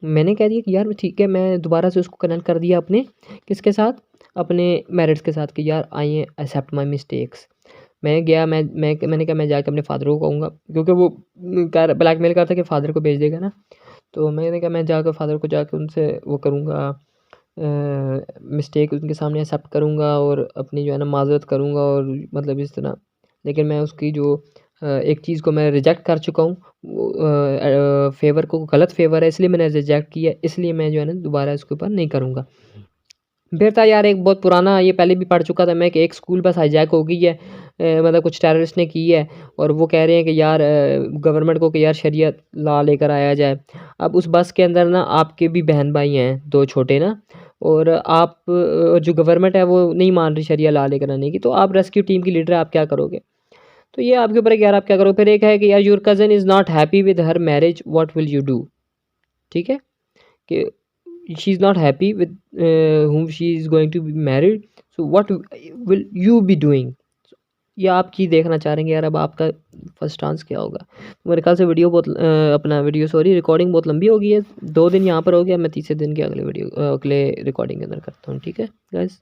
मैंने कह दिया कि यार ठीक है, मैं दोबारा से उसको कनेक्ट कर दिया अपने किसके साथ, अपने मेरिट्स के साथ कि यार आई एक्सेप्ट माई मिस्टेक्स। मैं गया, मैंने कहा मैं जाके अपने फादर को कहूँगा क्योंकि वो ब्लैकमेल करता कि फादर को भेज देगा ना। तो मैंने कहा मैं जाकर फादर को जाकर उनसे वो करूँगा, मिस्टेक उनके सामने एक्सेप्ट करूँगा और अपनी जो है ना माज़रत करूँगा और मतलब इस तरह। लेकिन मैं उसकी जो एक चीज़ को मैं रिजेक्ट कर चुका हूँ, वो फेवर को गलत फेवर है इसलिए मैंने रिजेक्ट किया, इसलिए मैं जो है ना दोबारा इसके ऊपर नहीं करूँगा। फिर था यार एक बहुत पुराना, ये पहले भी पढ़ चुका था मैं कि एक स्कूल बस हाईजैक हो गई है, मतलब कुछ टेररिस्ट ने की है और वो कह रहे हैं कि यार गवर्नमेंट को कि यार शरीयत लॉ लेकर आया जाए। अब उस बस के अंदर ना आपके भी बहन भाई हैं 2 छोटे ना, और आप जो गवर्नमेंट है वो नहीं मान रही शरिया लॉ लेकर आने की, तो आप रेस्क्यू टीम की लीडर आप क्या करोगे? तो ये आपके ऊपर है कि यार आप क्या करो। फिर एक है कि यार your cousin is not happy with her marriage, what will you do. ठीक है कि she is not happy with whom she is going to be married, so what will you be doing. ये आप चीज़ देखना चाह रहे हैं यार अब आपका फर्स्ट आंसर क्या होगा। तो मेरे ख्याल से वीडियो बहुत अपना वीडियो सॉरी रिकॉर्डिंग बहुत लंबी हो गई है। 2 दिन यहाँ पर हो गया, मैं तीसरे दिन के अगले वीडियो अगले रिकॉर्डिंग के अंदर करता हूँ। ठीक है guys.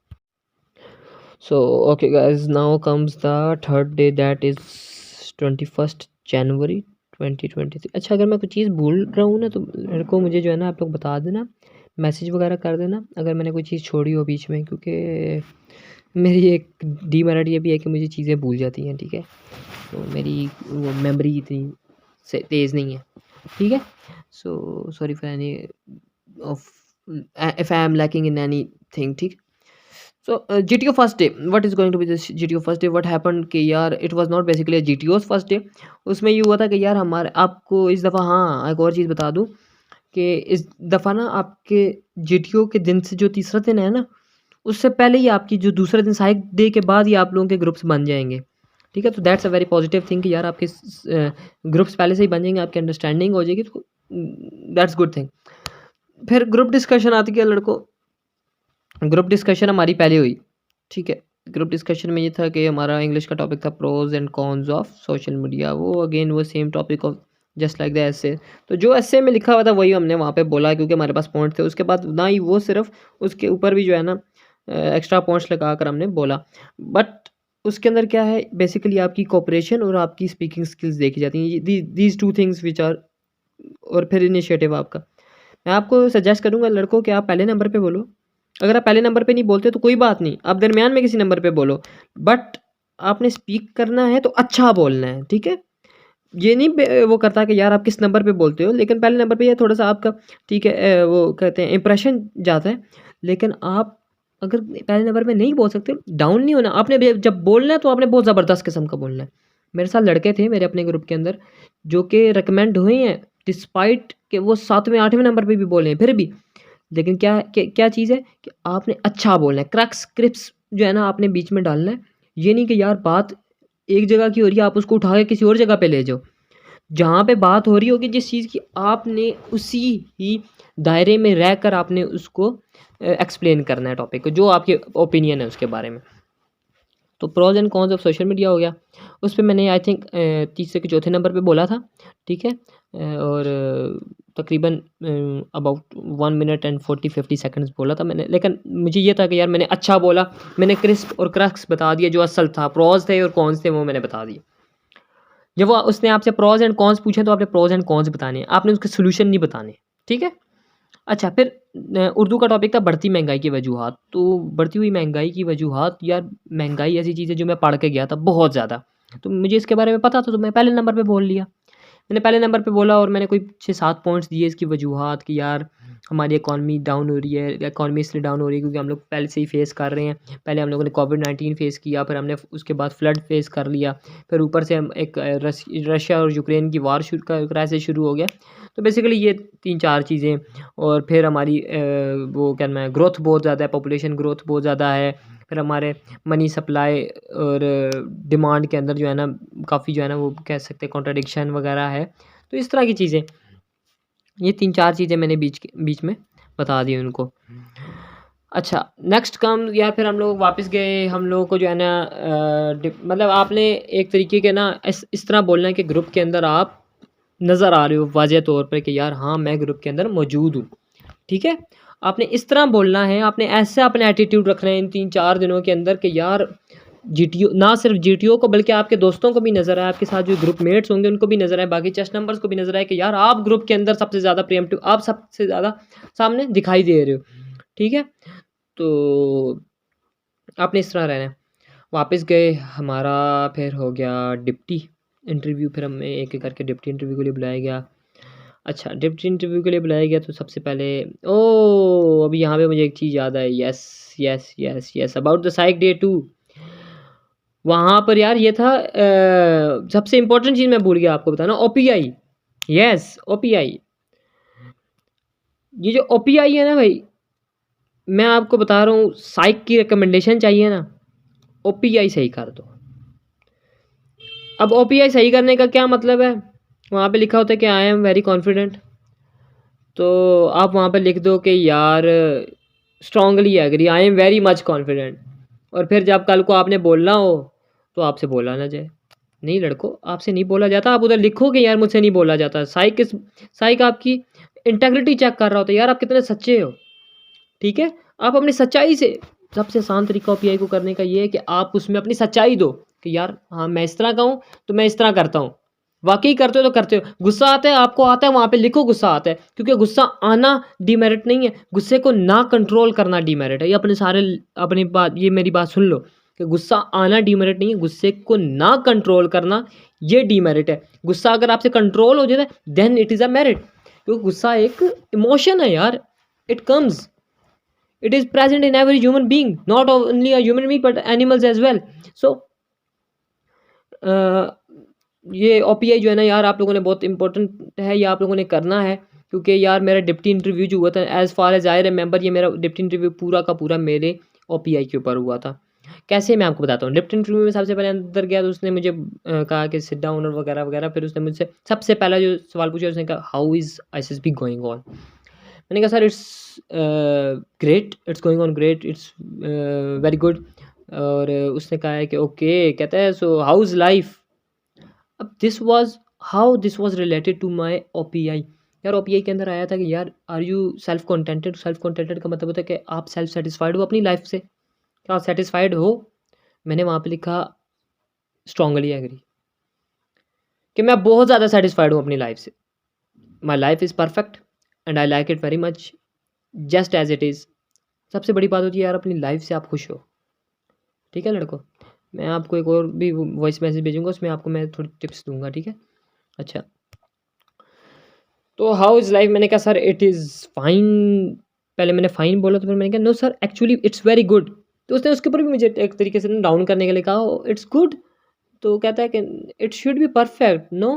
So okay guys, now comes the third day, that is 21st January 2023। अच्छा अगर मैं कुछ चीज़ भूल रहा हूँ ना तो मेरे को मुझे जो है ना आप लोग बता देना, मैसेज वगैरह कर देना अगर मैंने कोई चीज़ छोड़ी हो बीच में, क्योंकि मेरी एक डीमेरिट ये भी है कि मुझे चीज़ें भूल जाती हैं। ठीक है, तो मेरी वो मेमोरी इतनी से तेज़ नहीं है। ठीक है, so sorry for any of if I am lacking in any thing. ठीक। So GTO first day, what is going to be this GTO first day? What happened कि यार it was not basically a GTO's first day। उसमें ये हुआ था कि यार हमारे आपको इस दफ़ा, हाँ एक और चीज़ बता दूँ कि इस दफ़ा ना आपके GTO के दिन से जो तीसरा दिन है ना, उससे पहले ही आपकी जो दूसरे दिन साइक डे के बाद ही आप लोगों के ग्रुप्स बन जाएंगे। ठीक है, तो that's a very positive thing कि यार आपके ग्रुप्स पहले से ही बन जाएंगे, आपकी अंडरस्टैंडिंग हो जाएगी, तो दैट्स गुड थिंग। फिर ग्रुप डिस्कशन आती है लड़कों। ग्रुप डिस्कशन हमारी पहले हुई। ठीक है, ग्रुप डिस्कशन में ये था कि हमारा इंग्लिश का टॉपिक था pros and cons of social media. वो अगेन वो same topic of just like the essay. तो जो एसे में लिखा हुआ था वही हमने वहाँ पे बोला, क्योंकि हमारे पास पॉइंट थे। उसके बाद ना ही वो सिर्फ, उसके ऊपर भी जो है ना एक्स्ट्रा पॉइंट्स लगा कर हमने बोला। बट उसके अंदर क्या है, बेसिकली आपकी कोऑपरेशन और आपकी स्पीकिंग स्किल्स देखी जाती हैं, these two things which are. और फिर इनिशिएटिव आपका, मैं आपको सजेस्ट करूँगा लड़कों कि आप पहले नंबर पे बोलो। अगर आप पहले नंबर पे नहीं बोलते तो कोई बात नहीं, आप दरमियान में किसी नंबर पे बोलो, बट आपने स्पीक करना है तो अच्छा बोलना है। ठीक है, ये नहीं वो करता कि यार आप किस नंबर पे बोलते हो, लेकिन पहले नंबर पे ये थोड़ा सा आपका, ठीक है, वो कहते हैं इंप्रेशन जाता है। लेकिन आप अगर पहले नंबर पे नहीं बोल सकते, डाउन नहीं होना आपने। जब बोलना है तो आपने बहुत ज़बरदस्त किस्म का बोलना है। मेरे साथ लड़के थे मेरे अपने ग्रुप के अंदर जो कि रिकमेंड हुए हैं, डिस्पाइट कि वो 7वें 8वें नंबर पे भी बोले हैं फिर भी। लेकिन क्या चीज़ है कि आपने अच्छा बोलना है, क्रक्स क्रिप्स जो है ना आपने बीच में डालना है। ये नहीं कि यार बात एक जगह की हो रही है आप उसको उठा के किसी और जगह पे ले जाओ। जहाँ पे बात हो रही होगी जिस चीज़ की, आपने उसी ही दायरे में रहकर आपने उसको एक्सप्लेन करना है टॉपिक को, जो आपके ओपिनियन है उसके बारे में। तो pros and cons of social media हो गया, उस पे मैंने आई थिंक तीसरे के चौथे नंबर पे बोला था। ठीक है, और तकरीबन अबाउट 1 मिनट एंड 40-50 सेकंड्स बोला था मैंने। लेकिन मुझे ये था कि यार मैंने अच्छा बोला, मैंने क्रिस्प और क्रक्स बता दिया, जो असल था प्रोज थे और कॉन्स थे वो मैंने बता दिए। जब वो उसने आपसे प्रोज एंड कॉन्स पूछे तो आपने प्रोज एंड कॉन्स बताने हैं, आपने उसके सोल्यूशन नहीं बताने। ठीक है, अच्छा फिर उर्दू का टॉपिक था बढ़ती महंगाई की वजूहात। तो बढ़ती हुई महंगाई की वजूहात, यार महंगाई ऐसी चीज़ है जो मैं पढ़ के गया था बहुत ज़्यादा, तो मुझे इसके बारे में पता था, तो मैं पहले नंबर पे बोल लिया। मैंने पहले नंबर पे बोला और मैंने कोई 6-7 पॉइंट्स दिए इसकी वजूहात कि यार हमारी इकॉनमी डाउन हो रही है। इकॉनमी इसलिए डाउन हो रही है क्योंकि हम लोग पहले से ही फेस कर रहे हैं। पहले हम लोगों ने कोविड-19 फेस किया, फिर हमने उसके बाद फ्लड फेस कर लिया, फिर ऊपर से हम एक रशिया और यूक्रेन की वार क्राइसिस शुरू हो गया। तो बेसिकली ये 3-4 चीज़ें। और फिर हमारी वो क्या नाम है, ग्रोथ बहुत ज़्यादा है, पॉपुलेशन ग्रोथ बहुत ज़्यादा है। फिर हमारे मनी सप्लाई और डिमांड के अंदर जो है ना काफ़ी जो है ना वो कह सकते हैं कॉन्ट्रडिक्शन वगैरह है। तो इस तरह की चीज़ें, ये 3-4 चीज़ें मैंने बीच में बता दी उनको। अच्छा नेक्स्ट कम यार, फिर हम लोग वापस गए। हम लोगों को जो है ना मतलब आपने एक तरीके के ना इस तरह बोलना है कि ग्रुप के अंदर आप नज़र आ रहे हो वाज़ह तौर पर कि यार हाँ मैं ग्रुप के अंदर मौजूद हूँ। ठीक है, आपने इस तरह बोलना है, आपने ऐसा अपना एटीट्यूड रखना है इन 3-4 दिनों के अंदर कि यार जीटीओ, ना सिर्फ जीटीओ को बल्कि आपके दोस्तों को भी नज़र आए, आपके साथ जो ग्रुप मेट्स होंगे उनको भी नज़र आए, बाकी चेस्ट नंबर्स को भी नज़र आए कि यार आप ग्रुप के अंदर सबसे ज़्यादा प्रीएम्प्टिव, आप सबसे ज़्यादा सामने दिखाई दे रहे हो। ठीक है, तो आपने इस तरह रहना है। वापस गए, हमारा फिर हो गया डिप्टी इंटरव्यू, फिर हमें एक-एक करके डिप्टी इंटरव्यू के लिए बुलाया गया। अच्छा डिप्टी इंटरव्यू के लिए बुलाया गया तो सबसे पहले अभी यहाँ पे मुझे एक चीज़ याद आई। Yes, yes, yes, yes, about the psych day 2। वहाँ पर यार ये था सबसे इम्पोर्टेंट चीज़ मैं भूल गया आपको बताना, ओपीआई। Yes, OPI. ये जो ओपीआई है ना भाई, मैं आपको बता रहा हूँ, साइक की रिकमेंडेशन चाहिए ना, ओपीआई सही कर दो। अब ओपीआई सही करने का क्या मतलब है, वहाँ पे लिखा होता है कि आई एम वेरी कॉन्फिडेंट, तो आप वहाँ पे लिख दो कि यार strongly agree, I am very much confident, और फिर जब कल को आपने बोलना हो तो आपसे बोला ना जाए। नहीं लड़कों, आपसे नहीं बोला जाता, आप उधर लिखो कि यार मुझसे नहीं बोला जाता। साइक आपकी इंटेग्रिटी चेक कर रहा होता है, यार आप कितने सच्चे हो। ठीक है, आप अपनी सच्चाई से, सबसे आसान तरीका ओपीआई को करने का ये है कि आप उसमें अपनी सच्चाई दो कि यार हाँ मैं इस तरह का हूँ तो मैं इस तरह करता हूँ। वाकई करते हो तो करते हो, गुस्सा आता है आपको आता है, वहाँ पे लिखो गुस्सा आता है, क्योंकि गुस्सा आना डीमेरिट नहीं है, गुस्से को ना कंट्रोल करना डीमेरिट है। ये अपने सारे अपनी बात, ये मेरी बात सुन लो कि गुस्सा आना डीमेरिट नहीं है, गुस्से को ना कंट्रोल करना ये डीमेरिट है। गुस्सा अगर आपसे कंट्रोल हो जाए then it is a merit, क्योंकि गुस्सा एक इमोशन है यार, it comes, it is present in every human being, not only a human being but animals as well. So ये ओपीआई जो है ना यार, आप लोगों ने बहुत इंपॉर्टेंट है, ये आप लोगों ने करना है, क्योंकि यार मेरा डिप्टी इंटरव्यू जो हुआ था, as far as I remember, ये मेरा डिप्टी इंटरव्यू पूरा का पूरा मेरे ओपीआई के ऊपर हुआ था। कैसे, मैं आपको बताता हूँ। डिप्टी इंटरव्यू में सबसे पहले अंदर गया तो उसने मुझे कहा कि सिट डाउन और वगैरह वगैरह। फिर उसने मुझसे सबसे पहला जो सवाल पूछा, उसने कहा how is ISSB going on. मैंने कहा sir it's great, it's going on great, it's very good. और उसने कहा है कि ओके, कहता है सो हाउ इज़ लाइफ। अब this was related to my OPI. यार ओपीआई के अंदर आया था कि यार are you self contented. Self contented का मतलब होता है कि आप सेल्फ सेटिस्फाइड हो अपनी लाइफ से, क्या आप सेटिस्फाइड हो। मैंने वहाँ पे लिखा स्ट्रांगली एग्री, कि मैं बहुत ज़्यादा सेटिस्फाइड हूँ अपनी लाइफ से। My life is perfect and I like it very much just as it is. सबसे बड़ी बात होती है यार, अपनी लाइफ से आप खुश हो। ठीक है लड़कों, मैं आपको एक और भी वॉइस मैसेज भेजूंगा, उसमें आपको मैं थोड़ी टिप्स दूंगा। ठीक है, अच्छा तो हाउ इज़ लाइफ, मैंने कहा सर इट इज़ फाइन। पहले मैंने फाइन बोला तो फिर मैंने कहा no sir actually it's very good. तो उसने उसके ऊपर भी मुझे एक तरीके से डाउन करने के लिए कहा इट्स गुड। तो कहता है कि it should be perfect no.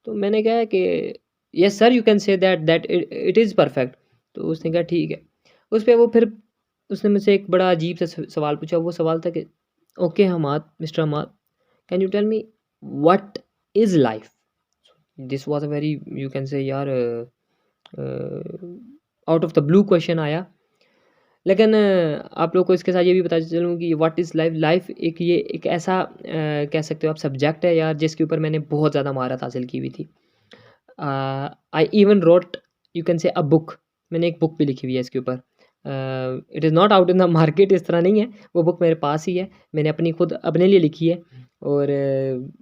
तो मैंने कहा कि yes sir you can say that it is perfect. तो उसने कहा ठीक है। उस पर वो फिर उसने मुझसे एक बड़ा अजीब सा सवाल पूछा। वो सवाल था कि okay Hamad, mister Hamad, can you tell me what is life. This was a very, you can say यार, out of the blue question आया। लेकिन आप लोग को इसके साथ ये भी बता चलूँ कि व्हाट इज़ लाइफ। लाइफ एक, ये एक ऐसा कह सकते हो आप सब्जेक्ट है यार, जिसके ऊपर मैंने बहुत ज़्यादा महारत हासिल की हुई थी। I even wrote, you can say a book. मैंने एक बुक भी लिखी हुई है इसके ऊपर। It is not out in the market, इस तरह नहीं है, वो बुक मेरे पास ही है, मैंने अपनी खुद अपने लिए लिखी है। और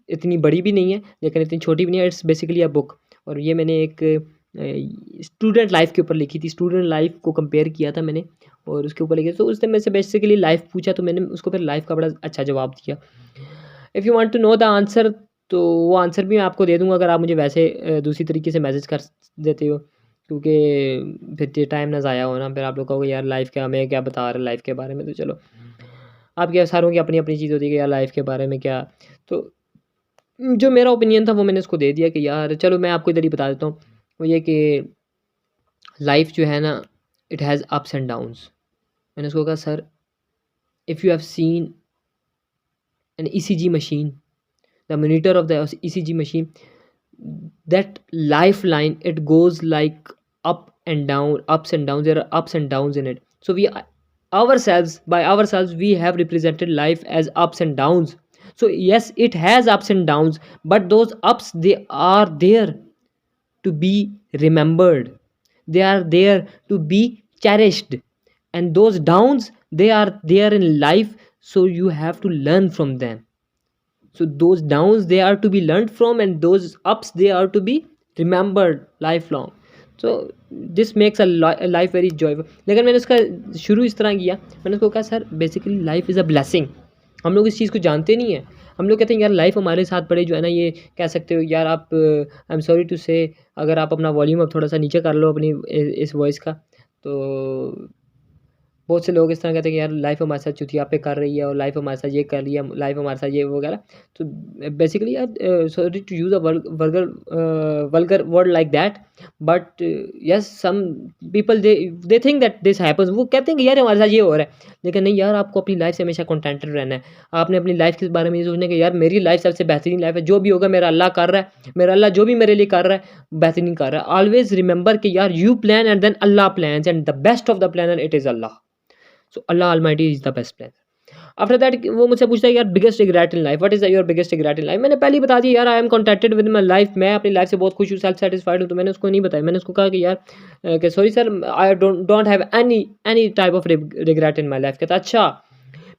इतनी बड़ी भी नहीं है लेकिन इतनी छोटी भी नहीं है, इट्स बेसिकली अ बुक। और ये मैंने एक स्टूडेंट लाइफ के ऊपर लिखी थी, स्टूडेंट लाइफ को कंपेयर किया था मैंने, और उसके ऊपर लिखी। तो उसने मेरे से बेसिकली लाइफ पूछा, तो मैंने उसको फिर लाइफ का बड़ा अच्छा जवाब दिया। If you want to know the answer, तो वो आंसर भी मैं आपको दे दूँगा अगर आप मुझे वैसे दूसरी तरीके से मैसेज कर देते हो, क्योंकि फिर टाइम ना ज़ाया हो ना, फिर आप लोग कहोगे यार लाइफ क्या, हमें क्या बता रहे लाइफ के बारे में। तो चलो, आपके सारों की अपनी अपनी चीज़ होती है कि यार लाइफ के बारे में क्या। तो जो मेरा ओपिनियन था वो मैंने उसको दे दिया कि यार चलो मैं आपको इधर ही बता देता हूँ। वो ये कि लाइफ जो है ना, it has ups and downs. मैंने उसको कहा sir if you have seen an ECG machine, the monitor of the ECG machine, that lifeline, it goes like up and down, ups and downs, there are ups and downs in it. So we ourselves, by ourselves we have represented life as ups and downs. So yes, it has ups and downs, but those ups, they are there to be remembered, they are there to be cherished, and those downs, they are there in life, so you have to learn from them. So those downs, they are to be learned from, and those ups, they are to be remembered lifelong. So this makes a life very joyful. लेकिन मैंने उसका शुरू इस तरह किया, मैंने उसको कहा sir basically life is a blessing. हम लोग इस चीज़ को जानते नहीं है, हम लोग कहते हैं यार लाइफ हमारे साथ पड़े जो है ना, ये कह सकते हो यार आप, आई एम सॉरी टू से, अगर आप अपना वॉल्यूम अब थोड़ा सा नीचे कर लो अपनी इस वॉइस का, तो बहुत से लोग इस तरह कहते हैं कि यार लाइफ हमारे साथ चुतिया पे कर रही है और लाइफ हमारे साथ ये कर रही है, लाइफ हमारे साथ ये वगैरह। तो बेसिकली यार sorry to use a vulgar word like that, but yes some people they think that this happens. वो कहते हैं कि यार हमारे साथ ये हो रहा है, लेकिन नहीं यार, आपको अपनी लाइफ से हमेशा कंटेंटेड रहना है। आपने अपनी लाइफ के बारे में ये सोचना है कि यार मेरी लाइफ सबसे बेहतरीन लाइफ है, जो भी होगा मेरा अल्लाह कर रहा है, मेरा अल्लाह जो भी मेरे लिए कर रहा है बेहतरीन कर रहा है। ऑलवेज रिमेंबर कि यार you plan and then Allah plans and the best of the planner it is Allah. So Allah almighty is the best planner. After that वो मुझसे पूछता है यार biggest regret in life, what is your biggest regret in life. मैंने पहले ही बता दिया यार, I am contented with my life, मैं अपनी लाइफ से बहुत खुश हूँ, सेल्फ सेटिस्फाइड हूँ। तो मैंने उसको नहीं बताया, मैंने उसको कहा कि यार कि sorry sir, I don't have any type of regret in my life. कहता अच्छा।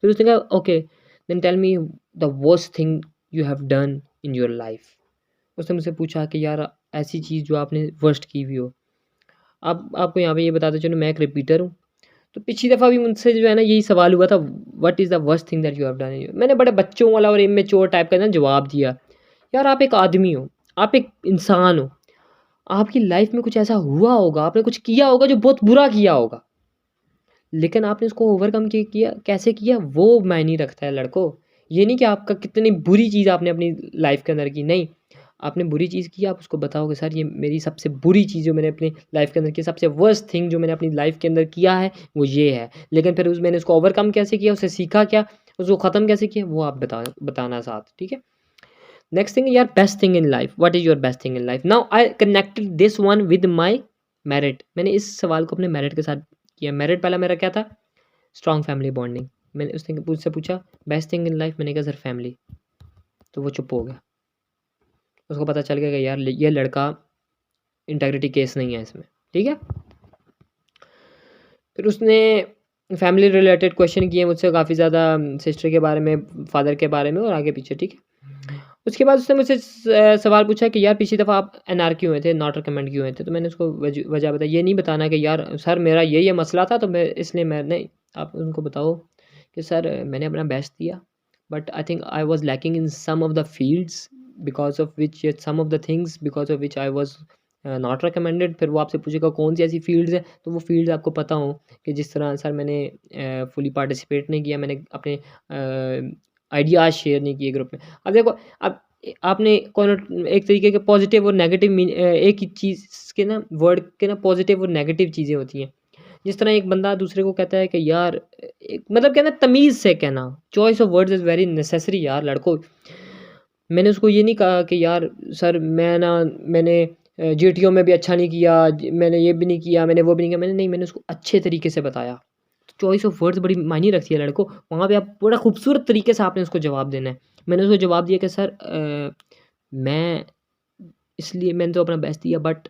फिर उसने कहा okay then tell me the worst thing you have done in your life. उसने मुझसे पूछा कि यार ऐसी चीज़ जो आपने वर्स्ट की हुई हो। अब आपको यहाँ पे ये बताते चलो, मैं एक रिपीटर हूँ। तो पिछली दफ़ा भी मुझसे जो है ना यही सवाल हुआ था, what is the worst thing that you have done. मैंने बड़े बच्चों वाला और इमेच्योर टाइप का ना जवाब दिया। यार आप एक आदमी हो, आप एक इंसान हो, आपकी लाइफ में कुछ ऐसा हुआ होगा, आपने कुछ किया होगा जो बहुत बुरा किया होगा, लेकिन आपने उसको ओवरकम किया कैसे किया वो मायने रखता है लड़कों। ये नहीं कि आपका कितनी बुरी चीज़ आपने अपनी लाइफ के अंदर की, नहीं। आपने बुरी चीज़ की, आप उसको बताओगे सर ये मेरी सबसे बुरी चीज़ जो मैंने अपनी लाइफ के अंदर की, सबसे वर्स्ट थिंग जो मैंने अपनी लाइफ के अंदर किया है वो ये है। लेकिन फिर मैंने उसको ओवरकम कैसे किया, उससे सीखा क्या, उसको ख़त्म कैसे किया, वो आप बताना साथ, ठीक है। नेक्स्ट थिंग यार, best thing in life, what is your best thing in life. Now I connected this one with my merit. मैंने इस सवाल को अपने मेरिट के साथ किया। मेरिट पहला मेरा क्या था, स्ट्रॉन्ग फैमिली बॉन्डिंग। मैंने उसने मुझसे पूछा बेस्ट थिंग इन लाइफ, मैंने कहा सर फैमिली। तो वो चुप हो गया, उसको पता चल गया कि यार ये लड़का इंटेग्रिटी केस नहीं है इसमें, ठीक है। फिर उसने फैमिली रिलेटेड क्वेश्चन किए मुझसे काफ़ी ज़्यादा, सिस्टर के बारे में, फादर के बारे में और आगे पीछे, ठीक है। उसके बाद उसने मुझसे सवाल पूछा कि यार पिछली दफ़ा आप एनआर क्यों हुए थे, नॉट रिकमेंड क्यों हुए थे। तो मैंने उसको वजह बताई। ये नहीं बताना कि यार सर मेरा ये मसला था तो मैं इसलिए मैं नहीं। आप उनको बताओ कि सर मैंने अपना बेस्ट दिया, but I think I was lacking in some of the fields because of which some of the things because of which I was not recommended. फिर वो आपसे पूछेगा कौन सी ऐसी फील्ड्स हैं, तो वो फील्ड्स आपको पता हो कि जिस तरह सर मैंने फुली पार्टिसिपेट नहीं किया, मैंने अपने आइडियाज़ शेयर नहीं किए ग्रुप में। अब देखो, अब आपने कौन एक तरीके के पॉजिटिव और नेगेटिव एक ही चीज़ के ना वर्ड के ना पॉजिटिव और नेगेटिव चीज़ें होती हैं। जिस तरह एक बंदा दूसरे को कहता है कि यार एक मतलब कहना तमीज़ से कहना, choice of words is very necessary यार लड़कों। मैंने उसको ये नहीं कहा कि यार सर मैंने जीटीओ में भी अच्छा नहीं किया, मैंने ये भी नहीं किया, मैंने वो भी नहीं किया, मैंने नहीं, मैंने उसको अच्छे तरीके से बताया। चॉइस ऑफ वर्ड्स बड़ी मायने रखती है लड़कों। वहाँ पे आप बड़ा खूबसूरत तरीके से आपने उसको जवाब देना है। मैंने उसको जवाब दिया कि सर मैं इसलिए मैंने तो अपना बेस्ट दिया, but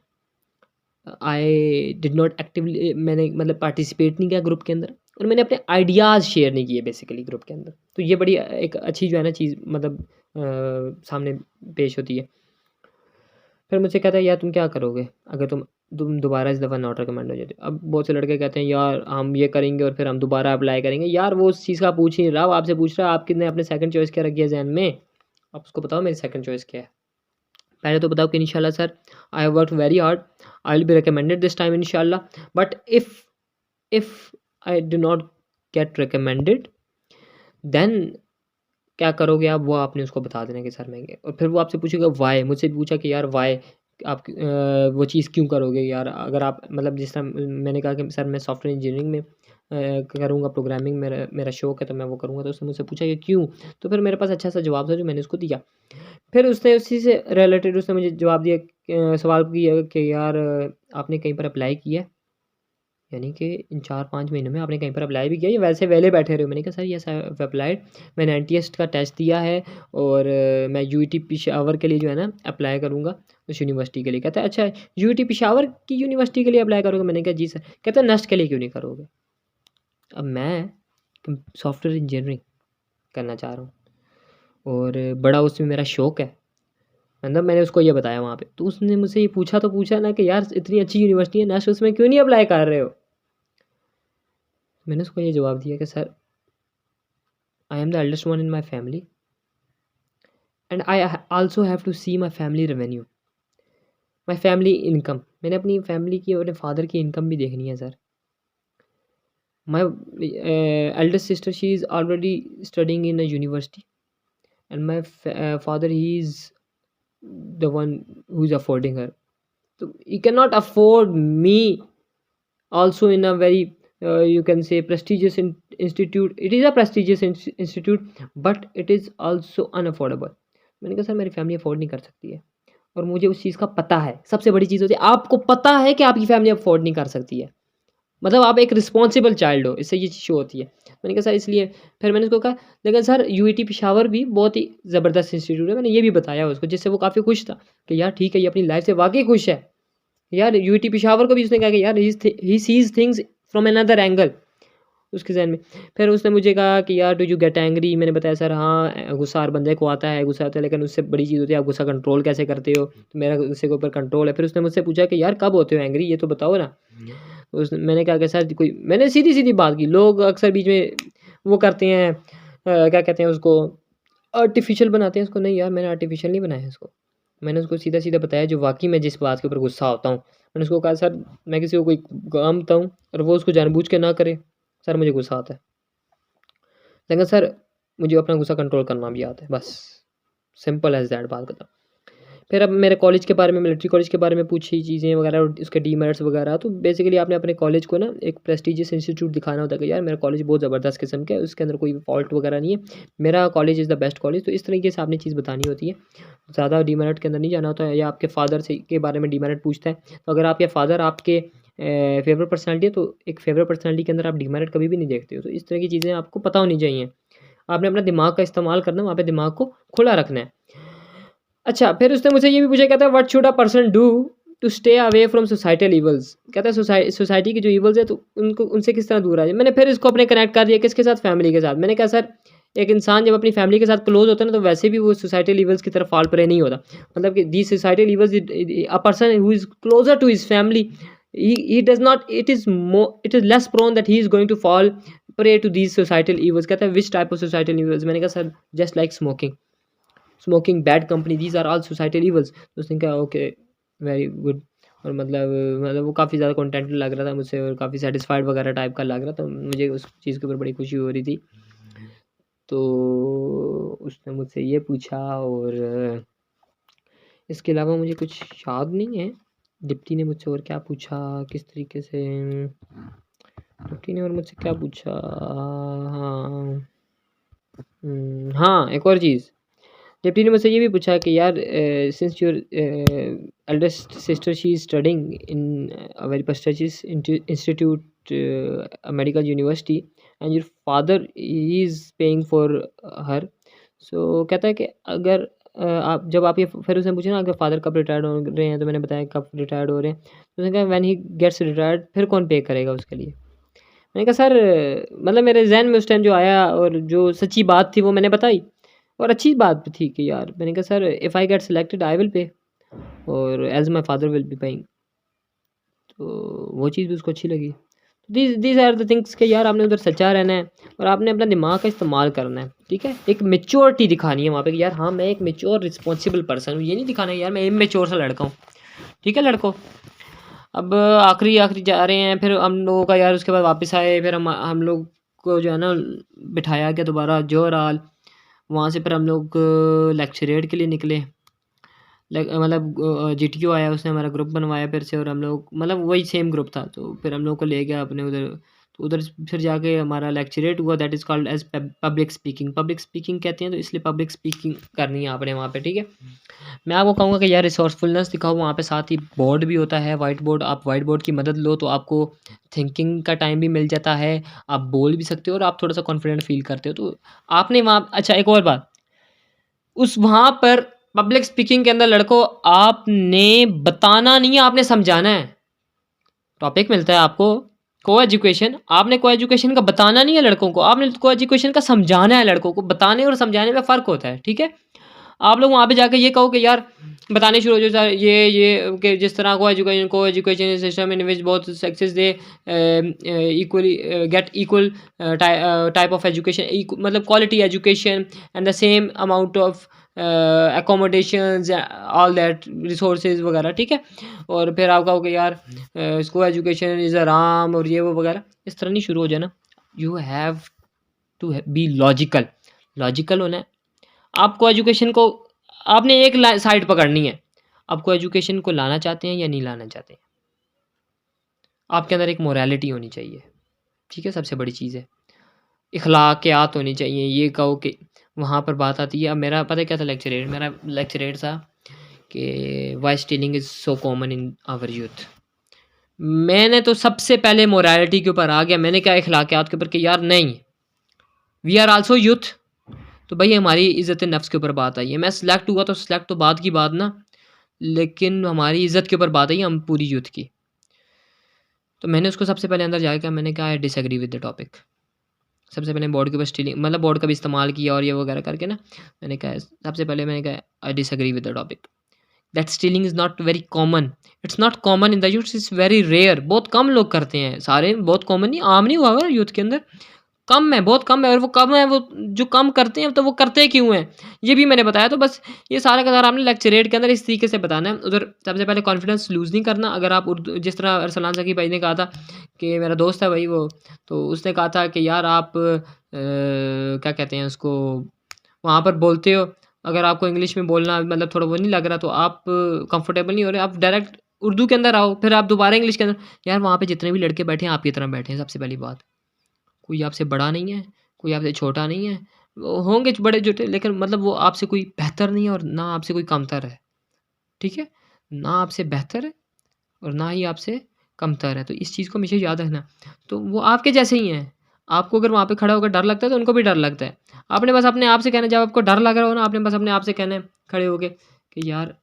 I did not actively, मैंने मतलब पार्टिसिपेट नहीं किया ग्रुप के अंदर, और मैंने अपने आइडियाज़ शेयर नहीं किए बेसिकली ग्रुप के अंदर। तो ये बड़ी एक अच्छी जो है ना चीज़ मतलब सामने पेश होती है। फिर मुझसे कहता है यार तुम क्या करोगे अगर तुम दोबारा इस दफ़ा नॉट रिकमेंड हो जाते। अब बहुत से लड़के कहते हैं यार हम ये करेंगे और फिर हम दोबारा अप्लाई करेंगे। यार वो उस चीज़ का पूछ ही नहीं रहा, वो आपसे पूछ रहा है आप कितने अपने सेकंड चॉइस क्या रखी है जहन में। आप उसको बताओ मेरी सेकंड चॉइस क्या है। पहले तो बताओ कि इंशाल्लाह sir I have worked very hard, I will be recommended this time इंशाल्लाह, but if I do not get recommended then क्या करोगे आप, वो आपने उसको बता देना कि सर मैं और फिर वो आपसे पूछेगा वाई। मुझसे पूछा कि यार वाई आप वो चीज़ क्यों करोगे यार, अगर आप मतलब जिस तरह मैंने कहा कि सर मैं सॉफ्टवेयर इंजीनियरिंग में करूँगा, प्रोग्रामिंग मेरा मेरा शौक है तो मैं वो करूँगा। तो उसने मुझसे पूछा कि क्यों, तो फिर मेरे पास अच्छा सा जवाब था जो मैंने उसको दिया। फिर उसने उसी से रिलेटेड उसने मुझे जवाब दिया, सवाल किया कि यार आपने कहीं पर अप्लाई किया है, यानी कि इन 4-5 महीनों में आपने कहीं पर अप्लाई भी किया या वैसे वेले बैठे रहे हो। मैंने कहा sir yes I have applied, मैंने एनटीएस का टेस्ट दिया है और मैं यूईटी पेशावर के लिए जो है ना अप्लाई करूँगा उस यूनिवर्सिटी के लिए। कहता है अच्छा यूईटी पेशावर की यूनिवर्सिटी के लिए अप्लाई करोगे। मैंने कहा जी सर। कहता है नेक्स्ट के लिए क्यों नहीं करोगे। अब मैं सॉफ्टवेयर इंजीनियरिंग करना चाह रहा हूँ और बड़ा उसमें मेरा शौक है, मतलब मैंने उसको ये बताया वहाँ पे। तो उसने मुझसे ये पूछा तो पूछा ना कि यार इतनी अच्छी यूनिवर्सिटी है नेक्स्ट उसमें क्यों नहीं अप्लाई कर रहे हो। मैंने उसको ये जवाब दिया कि sir I am the eldest one in my family and I also have to see my family revenue, my family income. मैंने अपनी फैमिली की और अपने फादर की इनकम भी देखनी है sir. My eldest sister, she is already studying in a university, and my father, he is the one who is affording her. So he cannot afford me also in a very you can say prestigious institute. It is a prestigious institute, but it is also unaffordable. मैंने कहा sir मेरी family afford नहीं कर सकती है, और मुझे उस चीज़ का पता है। सबसे बड़ी चीज़ होती है आपको पता है कि आपकी फैमिली अफोर्ड नहीं कर सकती है, मतलब आप एक रिस्पॉन्सिबल चाइल्ड हो, इससे ये चीज़ शो होती है। मैंने कहा सर इसलिए, फिर मैंने उसको कहा लेकिन सर यूईटी पेशावर भी बहुत ही ज़बरदस्त इंस्टीट्यूट है। मैंने ये भी बताया उसको, जिससे वो काफ़ी खुश था कि यार ठीक है, ये अपनी लाइफ से वाकई खुश है। यार यूईटी पेशावर को भी उसने कहा कि यार he sees things from another angle उसके जहन में। फिर उसने मुझे कहा कि यार डू यू गेट एंग्री। मैंने बताया सर हाँ, गुस्सा हर बंदे को आता है, गुस्सा आता है, लेकिन उससे बड़ी चीज़ होती है आप गुस्सा कंट्रोल कैसे करते हो। तो मेरा गुस्से के ऊपर कंट्रोल है। फिर उसने मुझसे पूछा कि यार कब होते हो एंग्री, ये तो बताओ ना। उसने, मैंने कहा कि सर कोई, मैंने सीधी सीधी बात की। लोग अक्सर बीच में वो करते हैं क्या कहते हैं उसको, आर्टिफिशियल बनाते हैं उसको। नहीं यार, मैंने आर्टिफिशियल नहीं बनाया इसको। मैंने उसको सीधा सीधा बताया जो वाकई मैं जिस बात के ऊपर गुस्सा होता हूँ। मैंने उसको कहा सर मैं किसी को कोई काम बताऊँ और वो उसको जानबूझ के ना करे, सर मुझे गुस्सा आता है, लेकिन सर मुझे अपना गुस्सा कंट्रोल करना भी आता है, बस सिंपल एज दैट बात खत्म। फिर अब मेरे कॉलेज के बारे में, मिलिट्री कॉलेज के बारे में पूछी चीज़ें वगैरह और उसके डीमेरिट्स वगैरह। तो बेसिकली आपने अपने कॉलेज को ना एक प्रेस्टिजियस इंस्टीट्यूट दिखाना होता है कि यार मेरा कॉलेज बहुत ज़बरदस्त किस्म का है, उसके अंदर कोई फॉल्ट वगैरह नहीं है, मेरा college is the best college. तो इस तरीके से आपने चीज़ बतानी होती है, ज़्यादा डीमेरिट के अंदर नहीं जाना होता है। या आपके फादर से के बारे में डीमेरिट पूछता है, तो अगर आपके फादर आपके फेवरेट पर्सनैलिटी है, तो एक फेवरेट पर्सनैलिटी के अंदर आप डीमेरिट कभी भी नहीं देखते हो। तो इस तरह की चीज़ें आपको पता होनी चाहिए। आपने अपना दिमाग का इस्तेमाल करना है, वहाँ पे दिमाग को खुला रखना है। अच्छा, फिर उसने मुझे ये भी पूछा, कहता है what should a person do to stay away from societal evils. कहता है सोसाइटी की जो इवल्स है तो उनको, उनसे किस तरह दूर आ जाए। मैंने फिर इसको अपने कनेक्ट कर दिया किसके साथ, फैमिली के साथ। मैंने कहा सर एक इंसान जब अपनी फैमिली के साथ क्लोज होता है ना, तो वैसे भी वो सोसाइटल इवल्स की तरफ फॉल प्रे नहीं होता। मतलब कि the societal evils, a person who is closer to his family, he does not, it is less prone that he is going to fall prey to these societal evils। कहता है which type of societal evils। मैंने कहा sir just like smoking, bad company, these are all societal evils. तो उसने कहा okay very good. और मतलब वो काफ़ी ज़्यादा कॉन्टेंट लग रहा था मुझसे और काफ़ी सेटिस्फाइड वगैरह टाइप का लग रहा था मुझे, उस चीज़ के ऊपर बड़ी खुशी हो रही थी। तो उसने मुझसे ये पूछा, और इसके अलावा मुझे कुछ याद नहीं है डिप्टी ने मुझसे और क्या पूछा, किस तरीके से डिप्टी ने और मुझसे क्या पूछा। हाँ हाँ, एक और चीज़ डिप्टी ने मुझसे ये भी पूछा कि यार since your eldest sister she is studying in a very prestigious institute, medical university, and your father is paying for her. So कहता है कि अगर आप जब आप ये, फिर उसने पूछा ना आपके फादर कब रिटायर्ड हो रहे हैं, तो मैंने बताया कब रिटायर्ड हो रहे हैं। तो उसने कहा व्हेन ही गेट्स रिटायर्ड, फिर कौन पे करेगा उसके लिए। मैंने कहा सर मतलब मेरे जहन में उस टाइम जो आया और जो सच्ची बात थी वो मैंने बताई, और अच्छी बात भी थी कि यार, मैंने कहा sir if I get selected I will pay, और as my father will be paying. तो वो चीज़ भी उसको अच्छी लगी। दीज आर द थिंग्स कि यार आपने उधर सच्चा रहना है और आपने अपना दिमाग का इस्तेमाल करना है, ठीक है। एक मेच्योरिटी दिखानी है वहाँ पे कि यार हाँ मैं एक मेच्योर रिस्पॉन्सिबल पर्सन हूँ। ये नहीं दिखाना है यार मैं इमेच्योर सा लड़का हूँ, ठीक है लड़कों। अब आखिरी आखिरी जा रहे हैं, फिर हम लोगों का यार उसके बाद वापस आए, फिर हम लोग को जो है ना बिठाया गया दोबारा जोहराल। वहाँ से फिर हम लोग लेक्चरेट के लिए निकले। मतलब जीटीओ आया, उसने हमारा ग्रुप बनवाया फिर से, और हम लोग मतलब वही सेम ग्रुप था, तो फिर हम लोग को ले गया अपने उधर। तो उधर फिर जाके हमारा लेक्चरेट हुआ, that is called as public speaking. Public speaking कहते हैं, तो इसलिए पब्लिक स्पीकिंग करनी है आपने वहाँ पे, ठीक है। मैं आपको कहूँगा कि यार रिसोर्सफुलनेस दिखाओ वहाँ पे, साथ ही बोर्ड भी होता है, वाइट बोर्ड। आप वाइट बोर्ड की मदद लो तो आपको थिंकिंग का टाइम भी मिल जाता है, आप बोल भी सकते हो और आप थोड़ा सा कॉन्फिडेंट फील करते हो। तो आपने वहाँ, अच्छा एक और बात, उस वहाँ पर पब्लिक स्पीकिंग के अंदर लड़कों आपने बताना नहीं है, आपने समझाना है। टॉपिक मिलता है आपको को एजुकेशन, आपने को एजुकेशन का बताना नहीं है लड़कों को, आपने को एजुकेशन का समझाना है लड़कों को। बताने और समझाने में फ़र्क होता है, ठीक है। आप लोग वहाँ पे जाके ये कहो कि यार बताने शुरू हो जाओ सर ये कि जिस तरह को education system in which both sexes they equally get equal type of education, मतलब quality education and the same amount of accommodations, all that resources वगैरह, ठीक है। और फिर आपका हो गया यार इसको एजुकेशन इज़ आराम और ये वो वगैरह, इस तरह नहीं शुरू हो जाए ना। You have to be logical, logical होना है। आपको एजुकेशन को आपने एक साइड पकड़नी है, आपको एजुकेशन को लाना चाहते हैं या नहीं लाना चाहते हैं। आपके अंदर एक मोरालिटी होनी चाहिए, ठीक है, सबसे बड़ी चीज़ है। इखलाकियात होनी चाहिए। ये कहो कि वहाँ पर बात आती है, अब मेरा पता है क्या था लेक्चरेट, मेरा लेक्चरेट था कि why stealing is so common in our youth. मैंने तो सबसे पहले मोरालिटी के ऊपर आ गया, मैंने कहा इखलाकियात के ऊपर कि यार नहीं, वी आर आल्सो यूथ। तो भाई हमारी इज़्ज़त नफ्स के ऊपर बात आई है। मैं सिलेक्ट हुआ तो सिलेक्ट तो बाद की बात ना, लेकिन हमारी इज़्ज़त के ऊपर बात आई है, हम पूरी यूथ की। तो मैंने उसको सबसे पहले अंदर जाके मैंने कहा I disagree with the topic. सबसे पहले बोर्ड के ऊपर स्टीलिंग मतलब बोर्ड का भी इस्तेमाल किया और ये वगैरह करके ना, मैंने कहा सबसे पहले मैंने कहा I disagree with the topic, that stealing is not very common, it's not common in the youth, it's very rare. बहुत कम लोग करते हैं, सारे बहुत कॉमन नहीं, आम नहीं हुआ हुआ यूथ के अंदर, कम है, बहुत कम है। और वो कम है, वो जो कम करते हैं तो वो करते क्यों हैं, ये भी मैंने बताया। तो बस ये सारा का सारा आपने लेक्चरेट के अंदर इस तरीके से बताना है। उधर सबसे पहले कॉन्फिडेंस लूज़ नहीं करना। अगर आप उर्दू, जिस तरह अरसलान ज़की भाई ने कहा था कि मेरा दोस्त है भाई वो, तो उसने कहा था कि यार आप क्या कहते हैं उसको, वहाँ पर बोलते हो, अगर आपको इंग्लिश में बोलना मतलब थोड़ा वो नहीं लग रहा, तो आप कंफर्टेबल नहीं हो रहे, आप डायरेक्ट उर्दू के अंदर आओ, फिर आप दोबारा इंग्लिश के अंदर। यार वहाँ पे जितने भी लड़के बैठे हैं आपकी तरह बैठे हैं, सबसे पहली बात, कोई आपसे बड़ा नहीं है, कोई आपसे छोटा नहीं है। वो होंगे बड़े छोटे, लेकिन मतलब वो आपसे कोई बेहतर नहीं है और ना आपसे कोई कमतर है, ठीक है? ना आपसे बेहतर है और ना ही आपसे कमतर है। तो इस चीज़ को हमेशा याद रखना। तो वो आपके जैसे ही हैं। आपको अगर वहाँ पे खड़ा होकर डर लगता है तो उनको भी डर लगता है। आपने बस अपने आप से कहना है, जब आपको डर लग रहा हो ना, आपने बस अपने आप से कहना है खड़े होके कि यार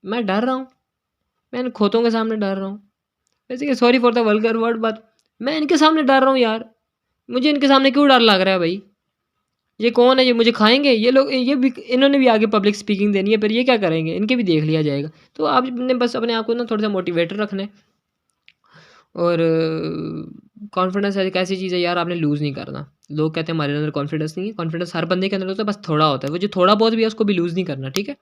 मैं डर रहा हूँ, मैं इन खोतों के सामने डर रहा हूँ। वैसे कि sorry for the vulgar word, but मैं इनके सामने डर रहा हूँ यार। मुझे इनके सामने क्यों डर लग रहा है भाई? ये कौन है? ये मुझे खाएँगे? ये लोग, ये भी, इन्होंने भी आगे पब्लिक स्पीकिंग देनी है, फिर ये क्या करेंगे? इनके भी देख लिया जाएगा। तो आपने बस अपने आप को ना थोड़ा-सा मोटिवेटेड रखना है। और कॉन्फिडेंस एक ऐसी चीज़ है यार, आपने लूज़ नहीं करना। लोग कहते हैं हमारे अंदर कॉन्फिडेंस नहीं है, कॉन्फिडेंस हर बंदे के अंदर होता है, बस थोड़ा होता है। वो जो थोड़ा बहुत भी है उसको भी लूज़ नहीं करना, ठीक है?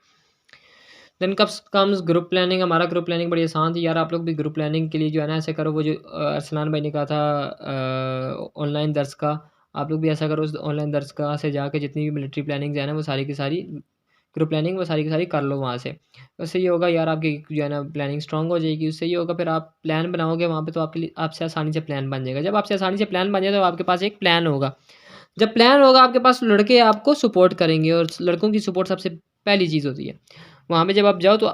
Then comes group planning. हमारा ग्रुप प्लानिंग बड़ी आसान थी यार। आप लोग भी ग्रुप प्लानिंग के लिए जो है ना ऐसे करो, वो जो अरसलान भाई ने कहा था ऑनलाइन दर्स का, आप लोग भी ऐसा करो, उस ऑनलाइन दर्स का से जाके जितनी भी मिलिट्री प्लानिंग्स है ना, वो सारी की सारी ग्रुप प्लानिंग वो सारी की सारी कर लो वहाँ से। उससे ये होगा यार, आपकी जो है ना प्लानिंग स्ट्रांग हो जाएगी। उससे ये होगा, फिर आप प्लान बनाओगे वहाँ पे, तो आपके लिए आपसे आसानी से प्लान बन जाएगा। जब आपसे आसानी से प्लान बन जाए तो आपके पास एक प्लान होगा। जब प्लान होगा आपके पास, लड़के आपको सपोर्ट करेंगे, और लड़कों की सपोर्ट सबसे पहली चीज़ होती है। वहाँ पे जब आप जाओ तो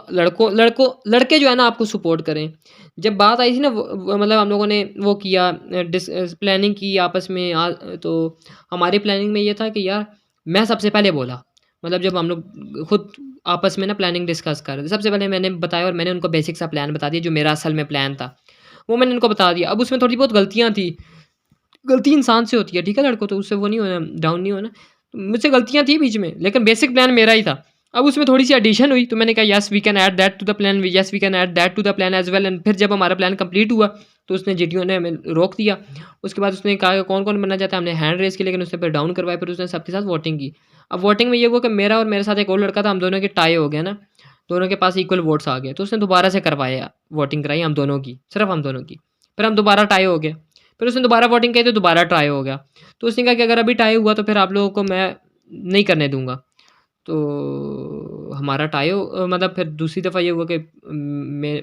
लड़के जो है ना आपको सपोर्ट करें। जब बात आई थी ना मतलब हम लोगों ने वो किया प्लानिंग की आपस में तो हमारी प्लानिंग में ये था कि यार मैं सबसे पहले बोला, मतलब जब हम लोग खुद आपस में ना प्लानिंग डिस्कस कर रहे थे, सबसे पहले मैंने बताया और मैंने उनको बेसिक सा प्लान बता दिया, जो मेरा असल में प्लान था वो मैंने उनको बता दिया। अब उसमें थोड़ी बहुत गलतियाँ थी, गलती इंसान से होती है, ठीक है लड़कों, तो उससे वो नहीं होना, डाउन नहीं होना। तो मुझसे गलतियाँ थी बीच में, लेकिन बेसिक प्लान मेरा ही था। अब उसमें थोड़ी सी एडिशन हुई तो मैंने कहा yes we can add that to the plan, yes we can add that to the plan as well. एंड फिर जब हमारा प्लान कंप्लीट हुआ तो उसने जीटीओ ने हमें रोक दिया। उसके बाद उसने कहा कौन कौन बनना चाहता है, हमने हैंड रेस की, लेकिन उसने फिर डाउन करवाया, फिर उसने सबके साथ वोटिंग की। अब वोटिंग में ये हुआ कि मेरा और मेरे साथ एक और लड़का था, हम दोनों के टाई हो गया ना, दोनों के पास इक्वल वोट्स आ गए, तो उसने दोबारा से करवाया, वोटिंग कराई हम दोनों की, सिर्फ हम दोनों की। फिर हम दोबारा टाई हो गए, फिर उसने दोबारा वोटिंग की तो दोबारा ट्राई हो गया। तो उसने कहा कि अगर अभी टाई हुआ तो फिर आप लोगों को मैं नहीं करने दूँगा। तो हमारा टाई मतलब फिर दूसरी दफ़ा ये हुआ कि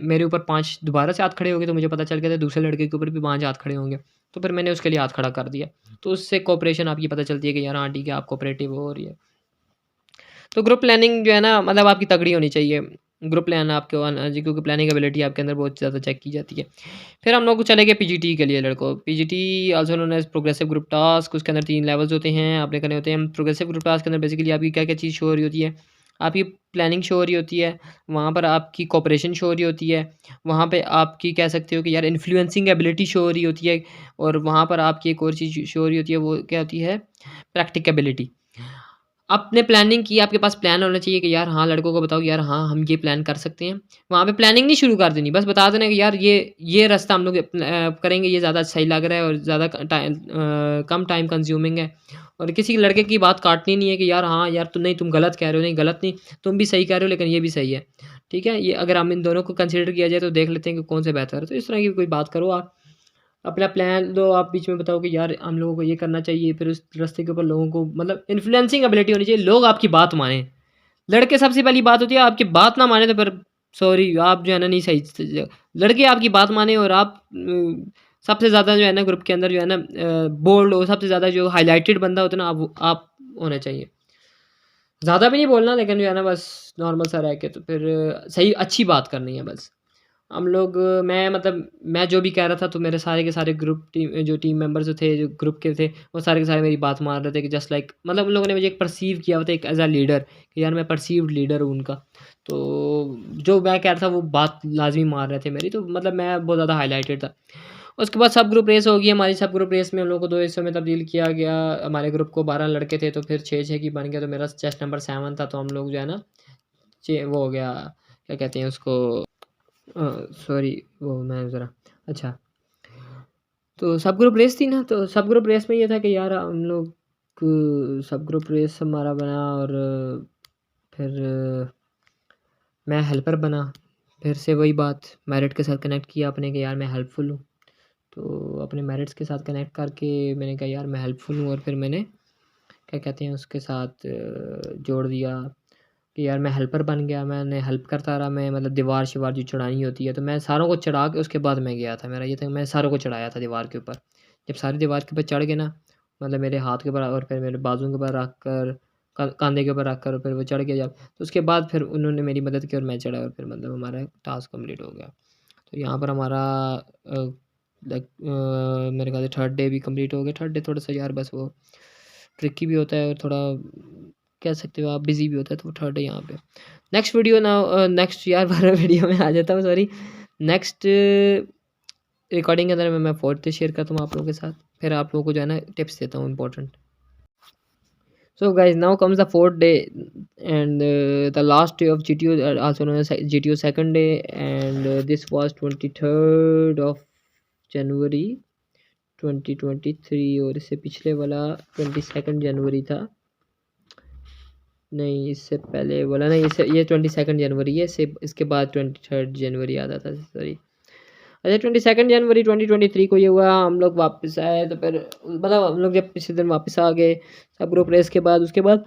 मेरे ऊपर 5 दोबारा से हाथ खड़े हो गए, तो मुझे पता चल गया था दूसरे लड़के के ऊपर भी 5 हाथ खड़े होंगे। तो फिर मैंने उसके लिए हाथ खड़ा कर दिया। तो उससे कोऑपरेशन आपकी पता चलती है कि यार हाँ ठीक है, आप कोऑपरेटिव हो और ये। तो ग्रुप प्लानिंग जो है ना मतलब आपकी तगड़ी होनी चाहिए। ग्रुप प्लान आपके जी, क्योंकि प्लानिंग एबिलिटी आपके अंदर बहुत ज़्यादा चेक की जाती है। फिर हम लोग चले गए पीजीटी के लिए लड़कों। PGT also known as progressive group task. उसके अंदर 3 लेवल्स होते हैं, आपने करने होते हैं। प्रोग्रेसिव ग्रुप टास्क के अंदर बेसिकली आपकी क्या-क्या चीज़ शो हो रही होती है? आपकी प्लानिंग शो हो रही होती है, वहाँ पर आपकी कोऑपरेशन शो हो रही होती है, वहाँ पे आपकी कह सकते हो कि यार इन्फ्लुएंसिंग एबिलिटी शो हो रही होती है, और वहाँ पर आपकी एक और चीज़ शो हो रही होती है, वो क्या होती है? प्रैक्टिकेबिलिटी। आपने प्लानिंग की, आपके पास प्लान होना चाहिए कि यार हाँ, लड़कों को बताओ कि यार हाँ, हम ये प्लान कर सकते हैं। वहाँ पे प्लानिंग नहीं शुरू कर देनी, बस बता देना कि यार ये रास्ता हम लोग करेंगे, ये ज़्यादा सही लग रहा है और ज़्यादा कम टाइम कंज्यूमिंग है। और किसी लड़के की बात काटनी नहीं है कि यार हाँ, यार तुम गलत कह रहे हो, नहीं गलत नहीं, तुम भी सही कह रहे हो लेकिन ये भी सही है। ठीक है? ये अगर हम इन दोनों को कंसिडर किया जाए तो देख लेते हैं कि कौन से बेहतर है। तो इस तरह की कोई बात करो आप। अपना प्लान दो, आप बीच में बताओ कि यार हम लोगों को ये करना चाहिए, फिर उस रास्ते के ऊपर लोगों को मतलब इन्फ्लुएंसिंग एबिलिटी होनी चाहिए, लोग आपकी बात मानें। लड़के सबसे पहली बात होती है आपकी बात ना माने तो फिर सॉरी आप जो है ना नहीं सही। लड़के आपकी बात माने और आप सबसे ज़्यादा जो है ना ग्रुप के अंदर जो है ना बोल्ड हो, सबसे ज़्यादा जो हाईलाइटेड बंदा होता है ना आप होना चाहिए। ज़्यादा भी नहीं बोलना लेकिन जो है ना बस नॉर्मल सा रह के तो फिर सही अच्छी बात करनी है बस। हम लोग मैं मतलब मैं जो भी कह रहा था तो मेरे सारे के सारे ग्रुप टीम मेंबर्स जो थे, जो ग्रुप के थे, वो सारे के सारे मेरी बात मान रहे थे कि जस्ट लाइक मतलब उन लोगों ने मुझे एक परसीव किया हुआ था एक एज़ अ लीडर कि यार मैं परसीव्ड लीडर हूँ उनका। तो जो मैं कह रहा था वो बात लाज़मी मान रहे थे मेरी, तो मतलब मैं बहुत ज़्यादा हाइलाइटेड था। उसके बाद सब ग्रुप रेस होगी हमारी, सब ग्रुप रेस में हम लोग को 2 हिस्सों में तब्दील किया गया। हमारे ग्रुप को 12 लड़के थे तो फिर 6-6 की बन गया, तो मेरा चेस्ट नंबर 7 था, तो हम लोग जो है ना वो हो गया, क्या कहते हैं उसको, सॉरी वो मैं ज़रा अच्छा, तो सब ग्रुप रेस थी ना, तो सब ग्रुप रेस में ये था कि यार हम लोग सब ग्रुप रेस हमारा बना और फिर मैं हेल्पर बना। फिर से वही बात मेरिट के साथ कनेक्ट किया अपने कि यार मैं हेल्पफुल हूँ। तो अपने मेरिट्स के साथ कनेक्ट करके मैंने कहा यार मैं हेल्पफुल हूँ, और फिर मैंने क्या कहते हैं उसके साथ जोड़ दिया कि यार मैं हेल्पर बन गया, मैंने हेल्प करता रहा। मैं मतलब दीवार-शिवार जो चढ़ानी होती है तो मैं सारों को चढ़ा के उसके बाद मैं गया था। मेरा ये था कि मैं सारों को चढ़ाया था दीवार के ऊपर। जब सारी दीवार के ऊपर चढ़ गए ना, मतलब मेरे हाथ के ऊपर और फिर मेरे बाजुओं के ऊपर रख कर, कंधे के ऊपर रख कर, और फिर वो चढ़ गया जब, तो उसके बाद फिर उन्होंने मेरी मदद की और मैं चढ़ा और फिर मतलब हमारा टास्क कंप्लीट हो गया। तो यहाँ पर हमारा मेरे ख्याल से थर्ड डे भी कंप्लीट हो गया। थर्ड डे थोड़ा-सा यार बस वो ट्रिकी भी होता है और थोड़ा कह सकते हो आप बिज़ी भी होता है, तो वो थर्ड डे यहाँ पे। नेक्स्ट वीडियो ना नेक्स्ट यार 12 वीडियो में आ जाता हूँ, सॉरी। नेक्स्ट रिकॉर्डिंग के अंदर मैं फोर्थ डे शेयर करता हूँ आप लोगों के साथ, फिर आप लोगों को जो है ना टिप्स देता हूँ important. So guys, now comes the fourth day and the last day of GTO, also known as GTO second day, and this was 23rd of January 2023, और इससे पिछले वाला 22nd जनवरी था। नहीं, इससे पहले वाला नहीं, इससे ये 22nd जनवरी है, इससे इसके बाद 23rd जनवरी आता था, सॉरी। अच्छा, 22nd जनवरी 2023 को ये हुआ, हम लोग वापस आए तो फिर मतलब हम लोग जब पिछले दिन वापस आ गए सब ग्रुप रेस के बाद, उसके बाद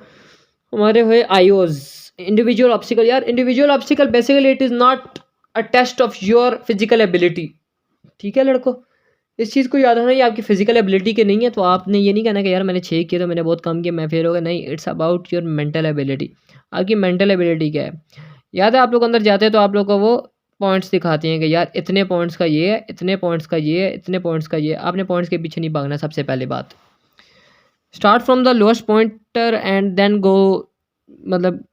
हमारे हुए आईओज, इंडिविजुअल ऑब्स्टिकल। यार individual obstacle basically it is not a test of your physical ability. ठीक है लड़कों, इस चीज़ को याद रखना, ये आपकी फिजिकल एबिलिटी के नहीं है, तो आपने ये नहीं कहना कि यार मैंने 6 किए तो मैंने बहुत कम किया मैं फेल हो गया। नहीं, it's about your mental ability. आपकी मेंटल एबिलिटी क्या है। याद है आप लोग अंदर जाते हैं तो आप लोग को वो पॉइंट्स दिखाते हैं कि यार इतने पॉइंट्स का ये है, इतने पॉइंट्स का ये है, इतने पॉइंट्स का ये है। आपने पॉइंट्स के पीछे नहीं भागना। सबसे पहले बात, start from the lowest pointer and then go, मतलब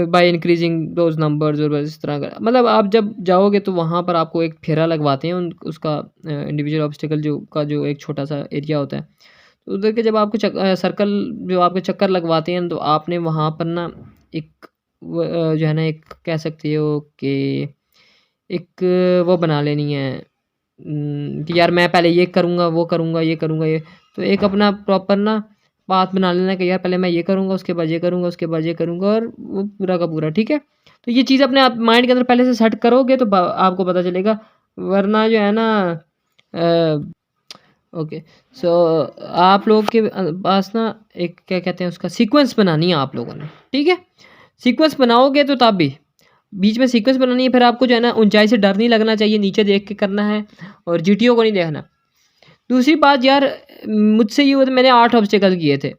बाय इंक्रीजिंग दोज नंबर्स, और बस इस तरह का। मतलब आप जब जाओगे तो वहाँ पर आपको एक फेरा लगवाते हैं उसका इंडिविजुअल ऑब्स्टिकल जो का जो एक छोटा सा एरिया होता है, तो उधर के जब आपको सर्कल जो आपके चक्कर लगवाते हैं तो आपने वहाँ पर ना एक जो है ना एक कह सकते हो कि एक वो बना लेनी है कि यार मैं पहले ये करूँगा, वो करूँगा, ये करूँगा, ये। तो एक अपना प्रॉपर ना पाथ बना लेना कि यार पहले मैं ये करूँगा, उसके बाद ये करूँगा, उसके बाद ये करूँगा, और वो पूरा का पूरा, ठीक है। तो ये चीज़ अपने आप माइंड के अंदर पहले से सेट करोगे तो आपको पता चलेगा, वरना जो है ना ओके। सो आप लोग के पास ना एक क्या कहते हैं उसका सीक्वेंस बनानी है आप लोगों ने, ठीक है। सीक्वेंस बनाओगे तो तब भी बीच में सीक्वेंस बनानी है, फिर आपको जो है ना ऊंचाई से डर नहीं लगना चाहिए, नीचे देख के करना है और जीटीओ को नहीं देखना। दूसरी बात यार, मुझसे ये हुआ था, मैंने 8 ऑब्स्टिकल किए थे,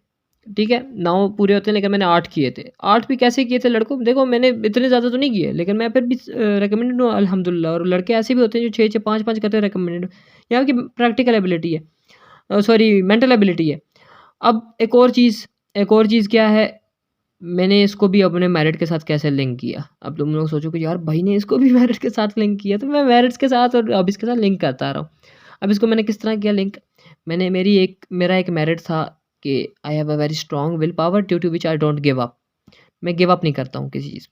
ठीक है। 9 पूरे होते हैं लेकिन मैंने 8 किए थे। 8 भी कैसे किए थे लड़कों, देखो मैंने इतने ज़्यादा तो नहीं किए लेकिन मैं फिर भी रिकमेंडेड हूँ अल्हम्दुलिल्लाह। और लड़के ऐसे भी होते हैं जो 6-6 5-5 करते हैं रिकमेंडेड। यहाँ की प्रैक्टिकल एबिलिटी है, सॉरी मेंटल एबिलिटी है। अब एक और चीज़ क्या है, मैंने इसको भी अपने मेरिट के साथ कैसे लिंक किया। अब तुम लोग सोचो कि यार भाई ने इसको भी मेरिट के साथ लिंक किया, तो मैं मेरिट्स के साथ और अब इसके साथ लिंक करता आ रहा हूँ। अब इसको मैंने किस तरह किया लिंक, मेरा एक मेरिट था कि I have a very strong will power due to which I don't give up. मैं गिव अप नहीं करता हूँ किसी चीज़।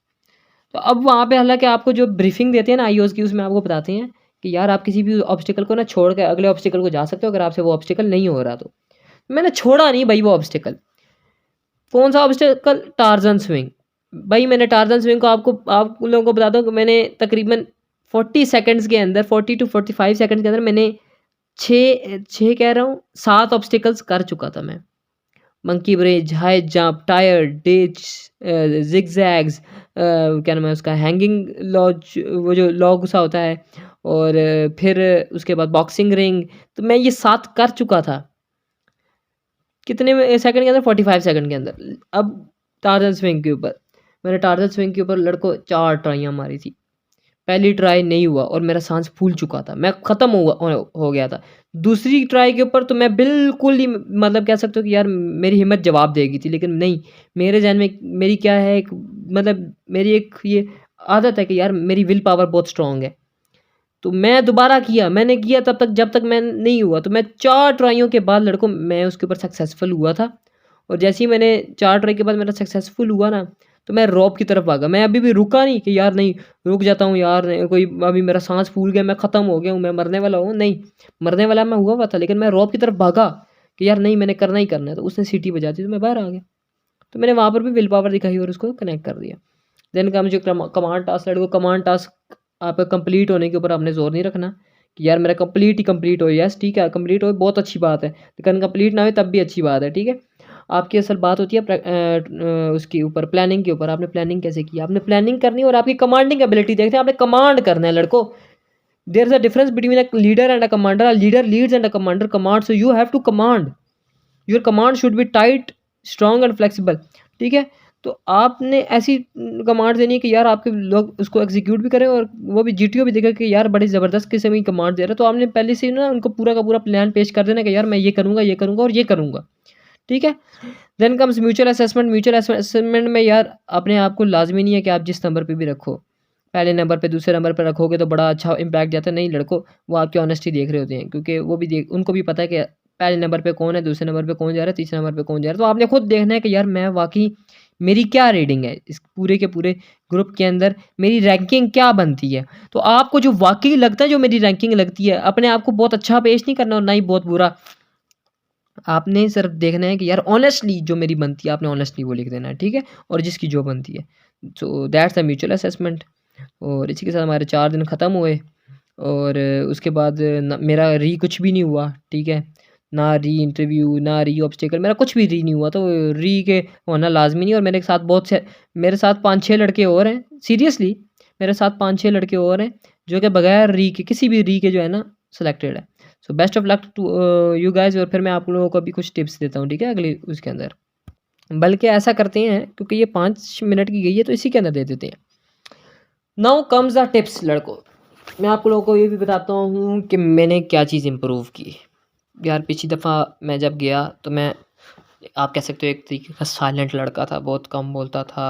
तो अब वहाँ पे हालाँकि आपको जो ब्रीफिंग देते हैं ना आईओज़ की, उसमें आपको बताते हैं कि यार आप किसी भी ऑब्स्टिकल को ना छोड़ के अगले ऑब्स्टिकल को जा सकते हो अगर आपसे वो ऑब्स्टिकल नहीं हो रहा तो। मैंने छोड़ा नहीं भाई वो ऑब्स्टिकल। कौन सा ऑब्स्टिकल? Tarzan swing. भाई मैंने टार्ज़न स्विंग को आप लोगों को बता दूँ कि मैंने तकरीबन 40 सेकंड्स के अंदर 40 टू 45 सेकंड्स के अंदर मैंने 6 कह रहा हूँ 7 ऑब्स्टिकल्स कर चुका था मैं। Monkey bridge, high jump, tyre, ditch, zigzags, क्या नाम है उसका, हैंगिंग लॉज, वो जो लॉग सा होता है, और फिर उसके बाद बॉक्सिंग रिंग। तो मैं ये 7 कर चुका था। कितने में सेकंड के अंदर? 45 सेकंड के अंदर। अब टार्ज़न स्विंग के ऊपर, मैंने टार्ज़न स्विंग के ऊपर लड़कों 4 ट्राइयाँ मारी थी। पहली ट्राई नहीं हुआ और मेरा साँस फूल चुका था, मैं ख़त्म हो गया था। दूसरी ट्राई के ऊपर तो मैं बिल्कुल ही मतलब कह सकते हो कि यार मेरी हिम्मत जवाब देगी थी, लेकिन नहीं, मेरे ज़हन में मेरी क्या है, एक मतलब मेरी एक ये आदत है कि यार मेरी विल पावर बहुत स्ट्रॉन्ग है। तो मैं दोबारा किया, मैंने किया तब तक जब तक मैं नहीं हुआ, तो मैं 4 ट्राइयों के बाद लड़कों मैं उसके ऊपर सक्सेसफुल हुआ था। और जैसे ही मैंने 4 ट्राई के बाद मेरा सक्सेसफुल हुआ ना, तो मैं रॉप की तरफ भागा। मैं अभी भी रुका नहीं कि यार नहीं, रुक जाता हूँ यार, नहीं कोई अभी मेरा साँस फूल गया, मैं ख़त्म हो गया हूँ, मैं मरने वाला हूँ, नहीं, मरने वाला मैं हुआ था, लेकिन मैं रॉप की तरफ भागा कि यार नहीं, मैंने करना ही करना है। तो उसने सीटी बजा दी तो मैं बाहर आ गया। तो मैंने वहाँ पर भी विल पावर दिखाई और उसको कनेक्ट कर दिया। देन कम्स जो कमांड टास्क, लड़कों कमांड टास्क आपका कंप्लीट होने के ऊपर आपने ज़ोर नहीं रखना कि यार मेरा कंप्लीट ही कंप्लीट हो। यस ठीक है, कंप्लीट हो बहुत अच्छी बात है, लेकिन कंप्लीट ना हो तब भी अच्छी बात है, ठीक है। आपकी असल बात होती है उसके ऊपर, प्लानिंग के ऊपर। आपने प्लानिंग कैसे की, आपने प्लानिंग करनी है और आपकी कमांडिंग एबिलिटी देखते हैं, आपने कमांड करना है लड़कों। There is a difference between a leader and a commander. A leader leads and a commander command, so you have to command. Your command should be tight, strong and flexible, ठीक है। तो आपने ऐसी command देनी है कि यार आपके लोग उसको एग्जीक्यूट भी करें और वो भी जीटीओ भी देखे कि यार बड़ी ज़बरदस्त किस्म की कमांड दे रहा है। तो आपने पहले से ही ना उनको पूरा का पूरा प्लान पेश कर देना कि यार मैं ये करूँगा और ये करूँगा, ठीक है। Then comes mutual assessment. Mutual assessment में यार अपने आप को लाजमी नहीं है कि आप जिस नंबर पे भी रखो, पहले नंबर पे दूसरे नंबर पे रखोगे तो बड़ा अच्छा इम्पैक्ट जाता है। नहीं लड़कों, वो आपकी ऑनेस्टी देख रहे होते हैं, क्योंकि वो भी देख, उनको भी पता है कि पहले नंबर पे कौन है, दूसरे नंबर पे कौन जा रहा है, तीसरे नंबर पे कौन जा रहा है। तो आपने खुद देखना है कि यार मैं वाकई मेरी क्या रीडिंग है इस पूरे के पूरे ग्रुप के अंदर, मेरी रैंकिंग क्या बनती है। तो आपको जो वाकई लगता है, जो मेरी रैंकिंग लगती है, अपने आप को बहुत अच्छा पेश नहीं करना और ना ही बहुत बुरा। आपने सिर्फ देखना है कि यार ऑनेस्टली जो मेरी बनती है, आपने ऑनेस्टली वो लिख देना है, ठीक है। और जिसकी जो बनती है, so that's the mutual assessment. और इसी के साथ हमारे 4 दिन ख़त्म हुए और उसके बाद मेरा री कुछ भी नहीं हुआ, ठीक है। ना री इंटरव्यू, ना री ऑब्स्टिकल, मेरा कुछ भी री नहीं हुआ। तो री के होना लाजमी नहीं। और मेरे साथ बहुत से, मेरे साथ 5-6 लड़के और हैं, सीरियसली मेरे साथ 5-6 लड़के और हैं जो कि बगैर री के, किसी भी री के जो है ना, सेलेक्टेड है। So best of luck to you guys. और फिर मैं आप लोगों को अभी कुछ टिप्स देता हूँ, ठीक है, अगली उसके अंदर। बल्कि ऐसा करते हैं, क्योंकि ये 5 मिनट की गई है तो इसी के अंदर दे देते हैं। नाउ कम्स द टिप्स लड़कों। मैं आप लोगों को ये भी बताता हूँ कि मैंने क्या चीज़ इम्प्रूव की। यार पिछली दफ़ा मैं जब गया तो मैं, आप कह सकते हो एक तरीके का साइलेंट लड़का था, बहुत कम बोलता था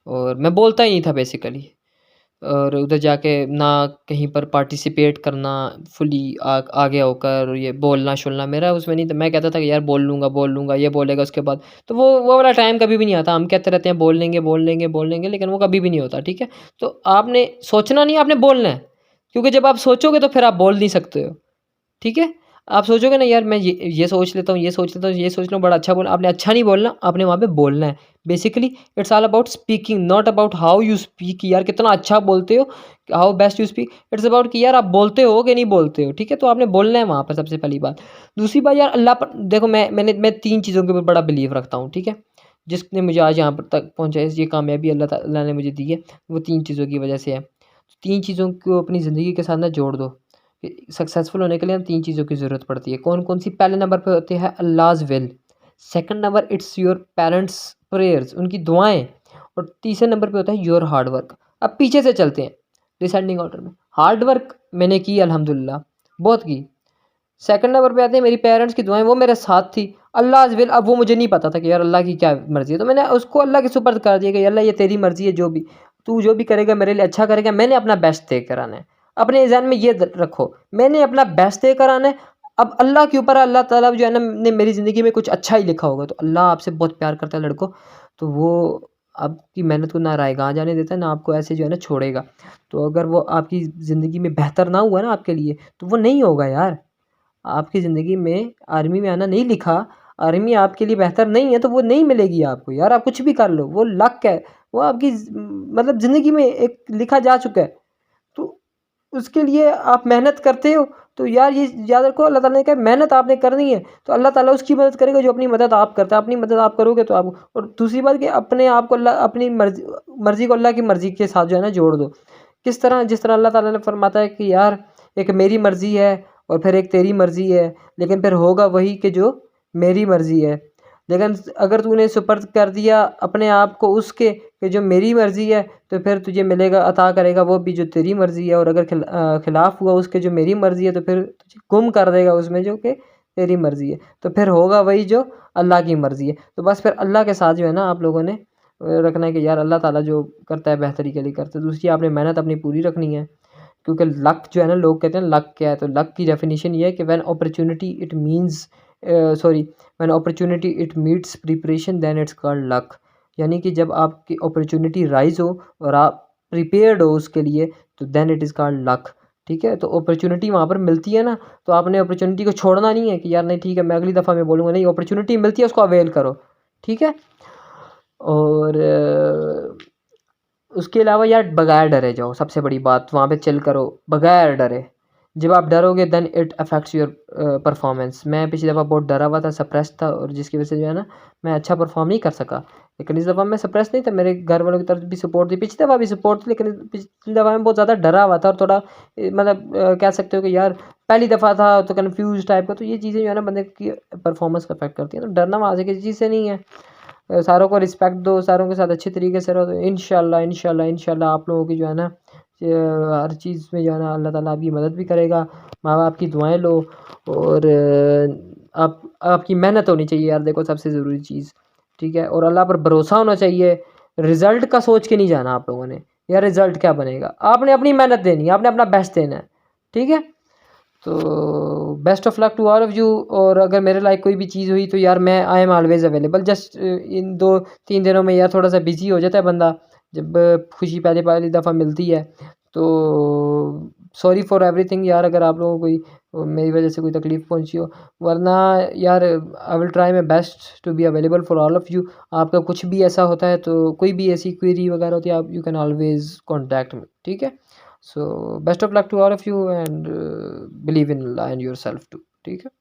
और मैं बोलता ही नहीं था बेसिकली। और उधर जाके ना कहीं पर पार्टिसिपेट करना फुली आगे होकर, ये बोलना-शोलना मेरा उसमें नहीं था। मैं कहता था कि यार बोल लूँगा, ये बोलेगा उसके बाद, तो वो वाला टाइम कभी भी नहीं आता। हम कहते रहते हैं बोल लेंगे, बोल लेंगे, बोल लेंगे, लेकिन वो कभी भी नहीं होता, ठीक है। तो आपने सोचना नहीं, आपने बोलना है, क्योंकि जब आप सोचोगे तो फिर आप बोल नहीं सकते हो, ठीक है। आप सोचोगे ना यार मैं ये सोच लेता हूँ, ये सोच लेता हूँ, ये सोच लूँ, बड़ा अच्छा बोला, आपने अच्छा नहीं बोलना, आपने वहाँ पे बोलना है। Basically it's all about speaking, not about how you speak, यार कितना अच्छा बोलते हो, how best you speak. It's about कि यार आप बोलते हो कि नहीं बोलते हो, ठीक है। तो आपने बोलना है वहाँ पर, सबसे पहली बात। दूसरी बात यार, अल्लाह पर देखो, मैं 3 चीज़ों के ऊपर बड़ा बिलीव रखता हूँ, ठीक है। जिसने मुझे आज यहाँ पर तक पहुँचाया, ये कामयाबी अल्लाह ताला ने मुझे दी है, वो 3 चीज़ों की वजह से है। 3 चीज़ों को अपनी ज़िंदगी के साथ ना जोड़ दो। सक्सेसफुल होने के लिए हम 3 चीज़ों की ज़रूरत पड़ती है। कौन-कौन सी? पहले नंबर पे होती है Allah's will, second number it's your parents prayers, उनकी दुआएँ, और तीसरे नंबर पे होता है योर हार्ड वर्क। अब पीछे से चलते हैं डिसेंडिंग ऑर्डर में। हार्ड वर्क मैंने की अल्हम्दुलिल्लाह, बहुत की। सेकंड नंबर पे आते हैं मेरी पेरेंट्स की दुआएँ, वो मेरे साथ थी। अल्लाहज़ विल, अब वो मुझे नहीं पता था कि यार अल्लाह की क्या मर्ज़ी है, तो मैंने उसको अल्लाह के सुपुर्द कर दिया कि अल्लाह ये तेरी मर्ज़ी है, जो भी तू जो भी करेगा मेरे लिए अच्छा करेगा, मैंने अपना बेस्ट दे कर आना है। अपने ज़हन में ये रखो, मैंने अपना बेस्ट दे कर आना है, अब अल्लाह के ऊपर अल्लाह ताला जो है ना ने मेरी ज़िंदगी में कुछ अच्छा ही लिखा होगा, तो अल्लाह आपसे बहुत प्यार करता है लड़कों, तो वो आपकी मेहनत को ना रायगाँ जाने देता है, ना आपको ऐसे जो है ना छोड़ेगा। तो अगर वो आपकी ज़िंदगी में बेहतर ना हुआ ना आपके लिए, तो वो नहीं होगा यार। आपकी ज़िंदगी में आर्मी में आना नहीं लिखा, आर्मी आपके लिए बेहतर नहीं है, तो वो नहीं मिलेगी आपको यार, आप कुछ भी कर लो, वो लक है, वो आपकी मतलब ज़िंदगी में एक लिखा जा चुका है। तो उसके लिए आप मेहनत करते हो, तो यार ये याद रखो, अल्लाह ताला ने कहा मेहनत आपने करनी है, तो अल्लाह ताला उसकी मदद करेगा जो अपनी मदद आप करता है। अपनी मदद आप करोगे तो आप, और दूसरी बात कि अपने आप को अल्लाह अपनी मर्ज़ी को अल्लाह की मर्ज़ी के साथ जो है ना जोड़ दो। किस तरह? जिस तरह अल्लाह ताला ने फरमाता है कि यार एक मेरी मर्ज़ी है और फिर एक तेरी मर्ज़ी है, लेकिन फिर होगा वही कि जो मेरी मर्ज़ी है। लेकिन अगर तूने सुपर्द कर दिया अपने आप को उसके कि जो मेरी मर्ज़ी है, तो फिर तुझे मिलेगा, अता करेगा वो भी जो तेरी मर्ज़ी है, और अगर खिलाफ़ हुआ उसके जो मेरी मर्ज़ी है, तो फिर तुझे गुम कर देगा उसमें जो कि तेरी मर्ज़ी है। तो फिर होगा वही जो अल्लाह की मर्ज़ी है। तो बस फिर अल्लाह के साथ जो है ना आप लोगों ने रखना है कि यार अल्लाह ताला जो करता है बेहतरी के लिए करता है। दूसरी आपने मेहनत अपनी पूरी रखनी है, क्योंकि लक जो है ना, लोग कहते हैं लक क्या है, तो लक की डेफिनेशन ये है कि when opportunity it means sorry when opportunity it meets preparation then it's called luck. यानी कि जब आपकी अपॉर्चुनिटी राइज हो और आप प्रिपेयर्ड हो उसके लिए, तो then it is called luck. ठीक है, तो अपॉर्चुनिटी वहाँ पर मिलती है ना, तो आपने अपॉर्चुनिटी को छोड़ना नहीं है कि यार नहीं ठीक है मैं अगली दफ़ा मैं बोलूँगा, नहीं, अपॉर्चुनिटी मिलती है उसको अवेल करो। ठीक है, और उसके अलावा यार बगैर डरे जाओ, सबसे बड़ी बात वहाँ पे चिल करो बगैर डरे। जब आप डरोगे then it affects your performance. मैं पिछली दफ़ा बहुत डरा हुआ था, सप्रेस था, और जिसकी वजह से जो है ना मैं अच्छा परफॉर्म नहीं कर सका। लेकिन इस दफ़ा मैं सप्रेस नहीं था, मेरे घर वालों की तरफ भी सपोर्ट थी, पिछली दफ़ा भी सपोर्ट थी, लेकिन पिछली दफ़ा मैं बहुत ज़्यादा डरा हुआ था और थोड़ा मतलब कह सकते हो कि यार पहली दफ़ा था तो कन्फ्यूज टाइप का। तो ये चीज़ें जो है ना बंदे की परफॉर्मेंस को अफेक्ट करती है। तो डरना वहाँ से किसी चीज़ से नहीं है। सारों को रिस्पेक्ट दो, सारों के साथ अच्छे तरीके से रहो, तो इंशाल्लाह इंशाल्लाह इंशाल्लाह आप लोगों की जो है ना हर चीज़ में जो है ना अल्लाह ताला आपकी मदद भी करेगा। माँ बाप की दुआएं लो, और आपकी मेहनत होनी चाहिए यार, देखो सबसे ज़रूरी चीज़। ठीक है, और अल्लाह पर भरोसा होना चाहिए। रिज़ल्ट का सोच के नहीं जाना आप लोगों ने, यार रिज़ल्ट क्या बनेगा, आपने अपनी मेहनत देनी है, आपने अपना बेस्ट देना है। ठीक है, तो best of luck to all of you. और अगर मेरे लाइक कोई भी चीज़ हुई तो यार मैं I am always available. Just in 2-3 दिनों में यार थोड़ा सा बिजी हो जाता है बंदा, जब खुशी पहली पहली दफ़ा मिलती है। तो सॉरी फॉर एवरीथिंग यार, अगर आप लोगों को कोई मेरी वजह से कोई तकलीफ़ पहुंची हो, वरना यार I will try my best to be available for all of you. आपका कुछ भी ऐसा होता है, तो कोई भी ऐसी क्वेरी वगैरह होती है, आप you can always contact me. ठीक है, so best of luck to all of you, and believe in Allah and yourself too. ठीक है।